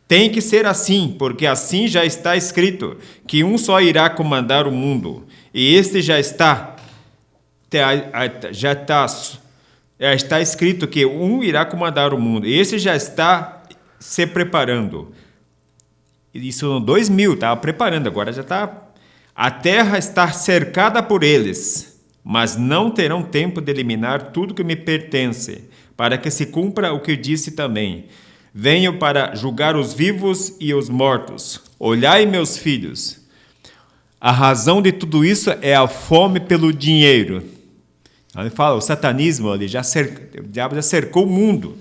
Tem que ser assim, porque assim já está escrito, que um só irá comandar o mundo, e este já está escrito que um irá comandar o mundo, e esse já está se preparando. Isso no 2000, estava preparando, agora já está. A terra está cercada por eles, mas não terão tempo de eliminar tudo que me pertence, para que se cumpra o que disse também. Venho para julgar os vivos e os mortos. Olhai, meus filhos. A razão de tudo isso é a fome pelo dinheiro. Ele fala, o satanismo ali, o diabo já cercou o mundo.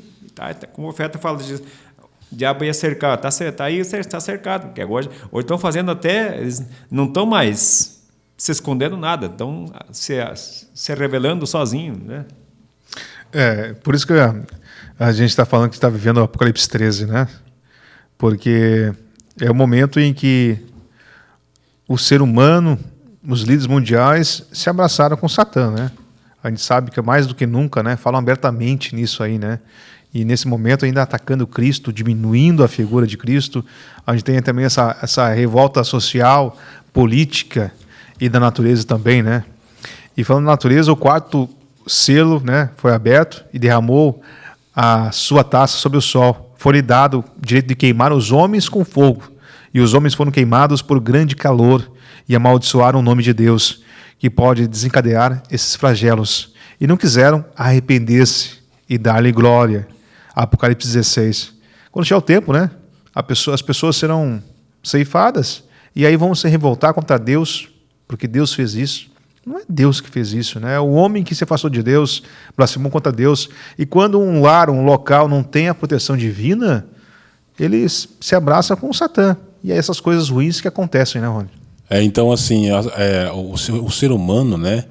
Como o profeta fala, o diabo ia cercar, está cercado. Porque hoje estão fazendo até, eles não estão mais se escondendo nada, estão se revelando sozinhos, né? Por isso que a gente está falando que está vivendo o Apocalipse 13, né? Porque é o momento em que o ser humano, os líderes mundiais, se abraçaram com Satã, né? A gente sabe que mais do que nunca, né? Falam abertamente nisso aí, né? E nesse momento ainda atacando Cristo, diminuindo a figura de Cristo. A gente tem também essa revolta social, política e da natureza também, né? E falando da natureza, o quarto selo, né, foi aberto e derramou a sua taça sobre o sol. Foi-lhe dado o direito de queimar os homens com fogo. E os homens foram queimados por grande calor e amaldiçoaram o nome de Deus, que pode desencadear esses flagelos. E não quiseram arrepender-se e dar-lhe glória. Apocalipse 16. Quando chegar o tempo, né, as pessoas serão ceifadas e aí vão se revoltar contra Deus, porque Deus fez isso. Não é Deus que fez isso, né? É o homem que se afastou de Deus, blasfemou contra Deus. E quando um lar, um local não tem a proteção divina, eles se abraçam com o Satã. E é essas coisas ruins que acontecem, né, Rony? Então, assim, o ser humano, né?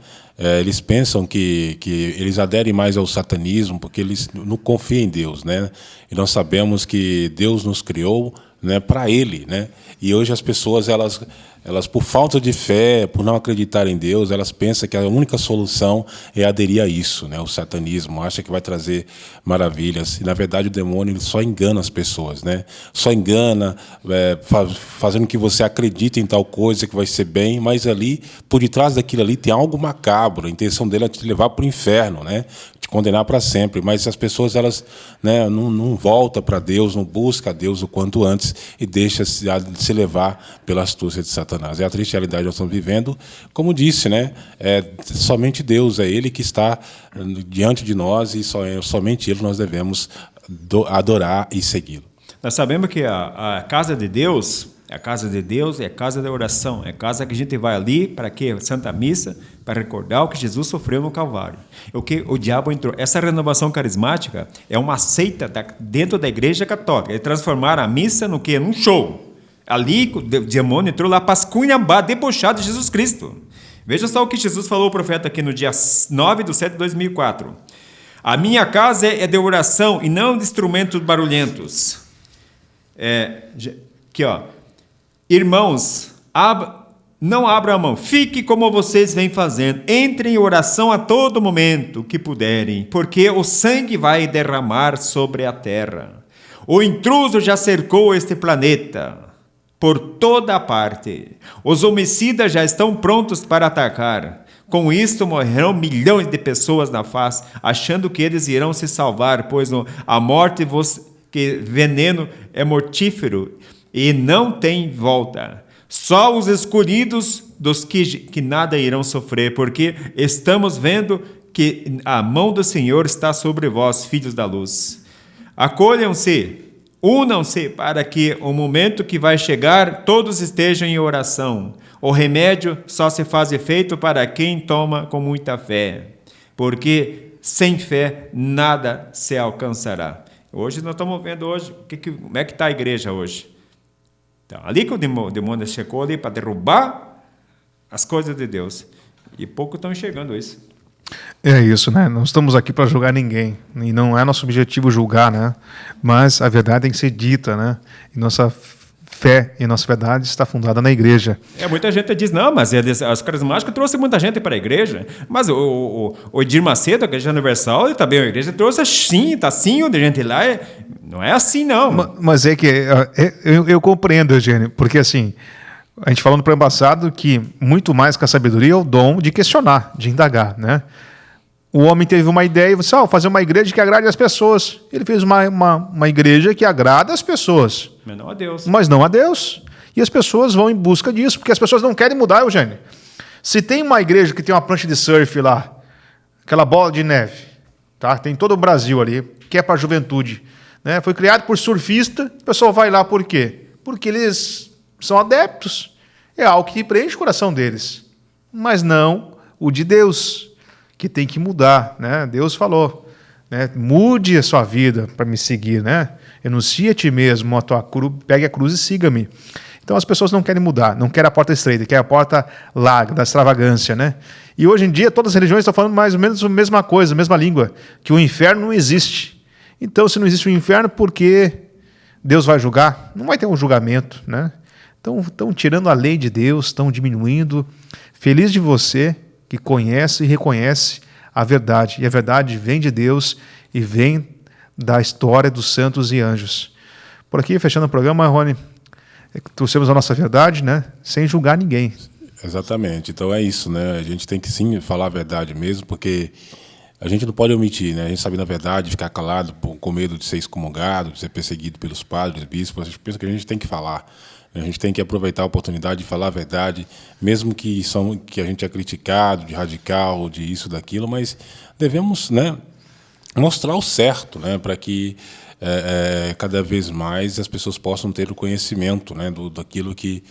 Eles pensam que eles aderem mais ao satanismo porque eles não confiam em Deus, né? E nós sabemos que Deus nos criou, né, para Ele, né? E hoje as pessoas, elas por falta de fé, por não acreditar em Deus, elas pensam que a única solução é aderir a isso, né? O satanismo, acha que vai trazer maravilhas. E, na verdade, o demônio ele só engana as pessoas, né? Só engana, fazendo que você acredite em tal coisa, que vai ser bem, mas ali, por detrás daquilo ali, tem algo macabro. A intenção dele é te levar para o inferno, né? Te condenar para sempre. Mas as pessoas, elas, né, não voltam para Deus, não buscam a Deus o quanto antes e deixam se levar pela astúcia de Satanás. É a triste realidade que nós estamos vivendo. Como disse, né, somente Deus, é Ele que está diante de nós e somente Ele nós devemos adorar e segui-lo. Nós sabemos que a casa de Deus é a casa da oração, é a casa que a gente vai ali para quê? Santa Missa, para recordar o que Jesus sofreu no Calvário. O que o diabo entrou. Essa renovação carismática é uma seita dentro da Igreja Católica. Eles transformaram a missa no quê? Num show. Ali o demônio entrou lá para esculhambar, debochar de Jesus Cristo. Veja só o que Jesus falou ao profeta aqui no dia 9/7/2004. A minha casa é de oração e não de instrumentos barulhentos. Aqui, ó. Irmãos, não abram a mão, fique como vocês vêm fazendo, entrem em oração a todo momento que puderem, porque o sangue vai derramar sobre a terra. O intruso já cercou este planeta por toda a parte. Os homicidas já estão prontos para atacar. Com isto morrerão milhões de pessoas na face, achando que eles irão se salvar, pois a morte que veneno é mortífero e não tem volta. Só os escolhidos dos que nada irão sofrer, porque estamos vendo que a mão do Senhor está sobre vós, filhos da luz. Acolham-se, unam-se para que o momento que vai chegar todos estejam em oração. O remédio só se faz efeito para quem toma com muita fé, porque sem fé nada se alcançará. Hoje nós estamos vendo como é que está a igreja hoje. Então, ali que o demônio chegou ali para derrubar as coisas de Deus. E pouco estão enxergando isso. É isso, né? Não estamos aqui para julgar ninguém. E não é nosso objetivo julgar, né? Mas a verdade tem que ser dita, né? E nossa fé e nossa verdade está fundada na igreja. Muita gente diz, não, mas os carismáticos trouxe muita gente para a igreja. Mas o Edir Macedo, a Igreja Universal, e também a igreja trouxe está assim, onde a gente lá não é assim, não. Mas é que eu compreendo, Eugênio, porque assim, a gente falou no programa passado que muito mais que a sabedoria é o dom de questionar, de indagar, né? O homem teve uma ideia e disse, vou fazer uma igreja que agrade as pessoas. Ele fez uma igreja que agrada as pessoas. Mas não a Deus. Mas não a Deus. E as pessoas vão em busca disso, porque as pessoas não querem mudar, Eugênio. Se tem uma igreja que tem uma prancha de surf lá, aquela bola de neve, tá? Tem todo o Brasil ali, que é para a juventude, né? Foi criado por surfista, o pessoal vai lá por quê? Porque eles são adeptos. É algo que preenche o coração deles. Mas não o de Deus, que tem que mudar, né? Deus falou, né? Mude a sua vida para me seguir, né? Renuncia a ti mesmo, a tua cruz, pegue a cruz e siga-me. Então as pessoas não querem mudar, não querem a porta estreita, querem a porta larga, da extravagância, né? E hoje em dia todas as religiões estão falando mais ou menos a mesma coisa, a mesma língua, que o inferno não existe. Então se não existe o inferno, por que Deus vai julgar? Não vai ter um julgamento, né? Então estão tirando a lei de Deus, estão diminuindo. Feliz de você que conhece e reconhece a verdade. E a verdade vem de Deus e vem da história dos santos e anjos. Por aqui, fechando o programa, Rony, trouxemos a nossa verdade, né? Sem julgar ninguém. Exatamente. Então é isso, né? A gente tem que sim falar a verdade mesmo, porque a gente não pode omitir, né? A gente sabe na verdade, ficar calado com medo de ser excomungado, de ser perseguido pelos padres, bispos. A gente pensa que a gente tem que falar. A gente tem que aproveitar a oportunidade de falar a verdade, mesmo que a gente é criticado de radical, de isso, daquilo, mas devemos, né, mostrar o certo, né, para que cada vez mais as pessoas possam ter o conhecimento, né, daquilo que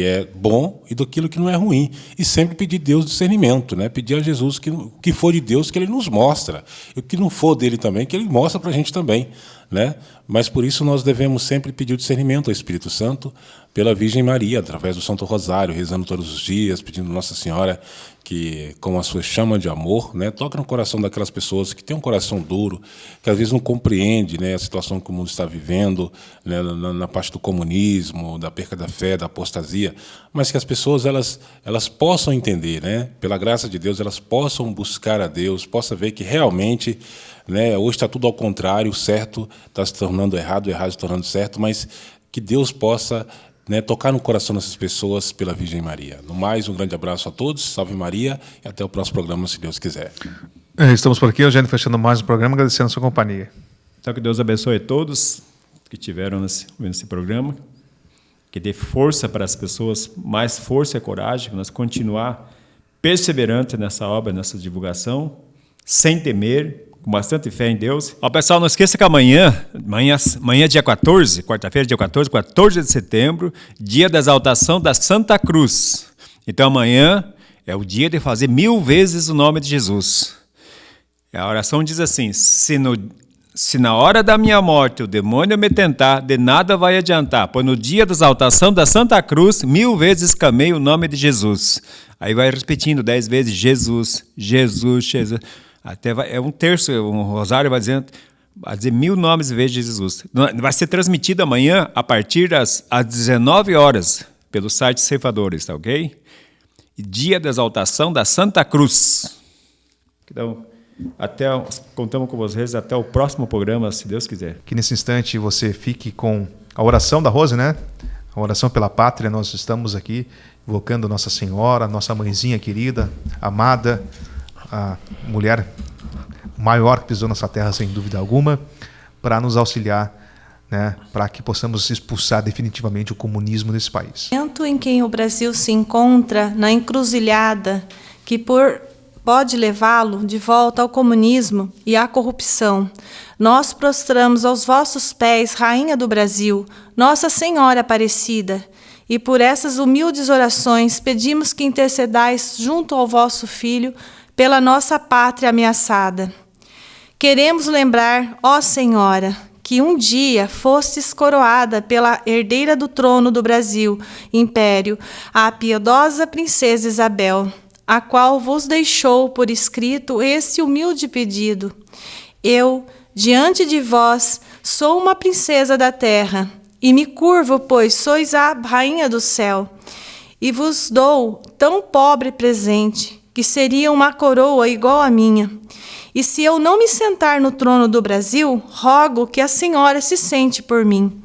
é bom e daquilo que não é ruim. E sempre pedir a Deus discernimento, né, pedir a Jesus que o que for de Deus que Ele nos mostra, e o que não for dele também, que Ele mostra para a gente também, né? Mas por isso nós devemos sempre pedir o discernimento ao Espírito Santo pela Virgem Maria, através do Santo Rosário, rezando todos os dias, pedindo a Nossa Senhora que, com a sua chama de amor, né, toque no coração daquelas pessoas que têm um coração duro, que às vezes não compreende, né, a situação que o mundo está vivendo, né, na parte do comunismo, da perca da fé, da apostasia, mas que as pessoas elas possam entender, né, pela graça de Deus, elas possam buscar a Deus, possam ver que realmente, né, hoje está tudo ao contrário, o certo está se tornando errado, o errado se tornando certo, mas que Deus possa, né, tocar no coração dessas pessoas pela Virgem Maria. No mais, um grande abraço a todos, salve Maria, e até o próximo programa, se Deus quiser. Estamos por aqui, Eugênio, fechando mais um programa, agradecendo a sua companhia. Então, que Deus abençoe a todos que estiveram vendo esse programa, que dê força para as pessoas, mais força e coragem, para nós continuar perseverante nessa obra, nessa divulgação, sem temer, com bastante fé em Deus. Ó, pessoal, não esqueça que amanhã dia 14, quarta-feira, dia 14 de setembro, dia da exaltação da Santa Cruz. Então amanhã é o dia de fazer 1000 vezes o nome de Jesus. A oração diz assim: se na hora da minha morte o demônio me tentar, de nada vai adiantar, pois no dia da exaltação da Santa Cruz, 1000 vezes clamei o nome de Jesus. Aí vai repetindo 10 vezes Jesus, Jesus, Jesus. Até é um terço, um rosário vai dizer 1000 nomes em vez de Jesus. Vai ser transmitido amanhã a partir às 19 horas pelo site Ceifadores, tá ok? Dia da exaltação da Santa Cruz. Então, contamos com vocês até o próximo programa, se Deus quiser. Que nesse instante você fique com a oração da Rose, né? A oração pela pátria. Nós estamos aqui invocando Nossa Senhora, nossa mãezinha querida, amada, a mulher maior que pisou nessa terra, sem dúvida alguma, para nos auxiliar, né, para que possamos expulsar definitivamente o comunismo desse país. No momento em que o Brasil se encontra na encruzilhada que pode levá-lo de volta ao comunismo e à corrupção, nós prostramos aos vossos pés, Rainha do Brasil, Nossa Senhora Aparecida, e por essas humildes orações pedimos que intercedais junto ao vosso Filho pela nossa pátria ameaçada. Queremos lembrar, ó Senhora, que um dia fostes coroada pela herdeira do trono do Brasil, Império, a piedosa princesa Isabel, a qual vos deixou por escrito esse humilde pedido. Eu, diante de vós, sou uma princesa da terra, e me curvo, pois sois a rainha do céu, e vos dou tão pobre presente, que seria uma coroa igual à minha. E se eu não me sentar no trono do Brasil, rogo que a senhora se sente por mim,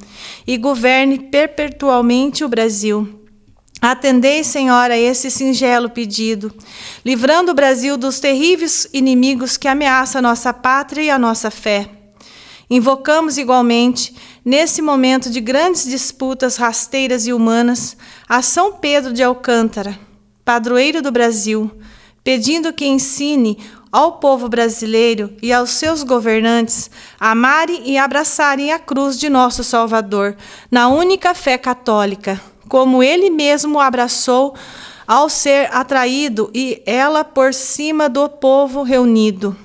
e governe perpetuamente o Brasil. Atendei, Senhora, esse singelo pedido, livrando o Brasil dos terríveis inimigos que ameaçam a nossa pátria e a nossa fé. Invocamos igualmente, nesse momento de grandes disputas rasteiras e humanas, a São Pedro de Alcântara, padroeiro do Brasil, pedindo que ensine ao povo brasileiro e aos seus governantes a amarem e abraçarem a cruz de nosso Salvador, na única fé católica, como ele mesmo abraçou ao ser atraído e ela por cima do povo reunido.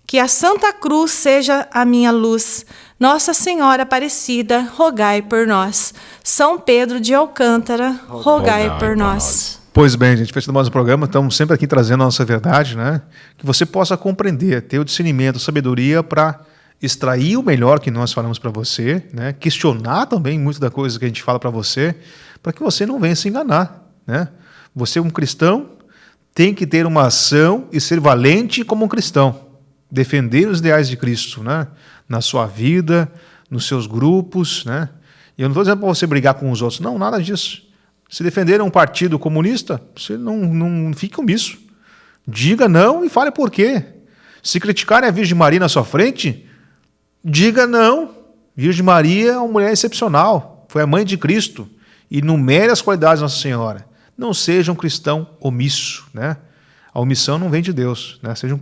Que a Santa Cruz seja a minha luz. Nossa Senhora Aparecida, rogai por nós. São Pedro de Alcântara, rogai por nós. Pois bem, gente, fechando mais um programa, estamos sempre aqui trazendo a nossa verdade, né? Que você possa compreender, ter o discernimento, a sabedoria para extrair o melhor que nós falamos para você, né? Questionar também muito da coisa que a gente fala para você, para que você não venha se enganar, né? Você, um cristão, tem que ter uma ação e ser valente como um cristão. Defender os ideais de Cristo, né? Na sua vida, nos seus grupos, né? E eu não estou dizendo para você brigar com os outros, não, nada disso. Se defender um partido comunista, você não fique omisso. Diga não e fale por quê. Se criticarem a Virgem Maria na sua frente, diga não. Virgem Maria é uma mulher excepcional, foi a mãe de Cristo, e enumere as qualidades de Nossa Senhora. Não seja um cristão omisso, né? A omissão não vem de Deus, né? Seja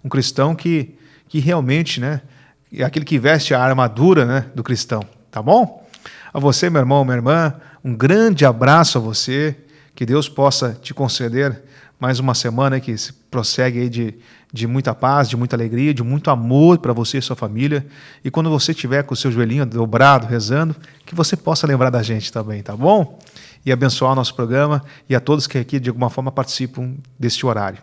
um cristão que realmente, né, é aquele que veste a armadura, né, do cristão, tá bom? A você, meu irmão, minha irmã, um grande abraço a você, que Deus possa te conceder mais uma semana que se prossegue aí de muita paz, de muita alegria, de muito amor para você e sua família, e quando você estiver com o seu joelhinho dobrado, rezando, que você possa lembrar da gente também, tá bom? E abençoar o nosso programa e a todos que aqui de alguma forma participam deste horário.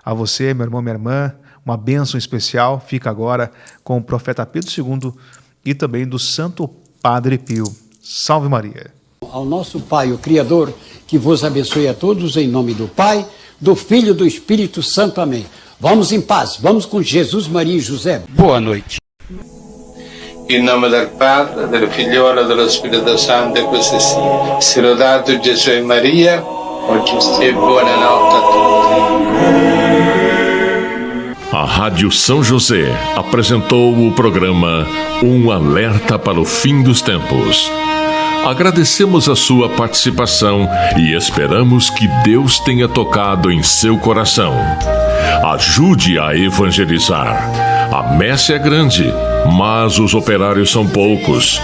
A você, meu irmão, minha irmã, uma bênção especial fica agora com o profeta Pedro II e também do Santo Padre Pio. Salve Maria. Ao nosso Pai, o Criador, que vos abençoe a todos em nome do Pai, do Filho e do Espírito Santo. Amém. Vamos em paz, vamos com Jesus, Maria e José. Boa noite. In nome del Padre, del Figliolo e dello Spirito Santo, così sia. Se lodato Gesù e Maria, oggi e buonanotte a tutti. A Rádio São José apresentou o programa Um Alerta para o Fim dos Tempos. Agradecemos a sua participação e esperamos que Deus tenha tocado em seu coração. Ajude a evangelizar. A messe é grande, mas os operários são poucos.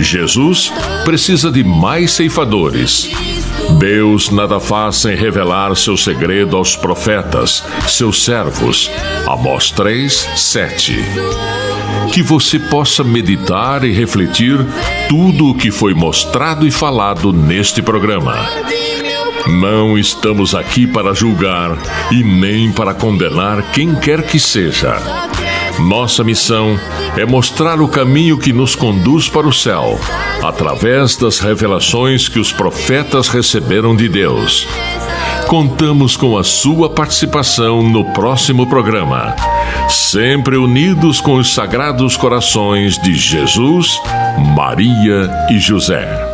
Jesus precisa de mais ceifadores. Deus nada faz sem revelar seu segredo aos profetas, seus servos. Amós 3:7. Que você possa meditar e refletir tudo o que foi mostrado e falado neste programa. Não estamos aqui para julgar e nem para condenar quem quer que seja. Nossa missão é mostrar o caminho que nos conduz para o céu, através das revelações que os profetas receberam de Deus. Contamos com a sua participação no próximo programa, sempre unidos com os sagrados corações de Jesus, Maria e José.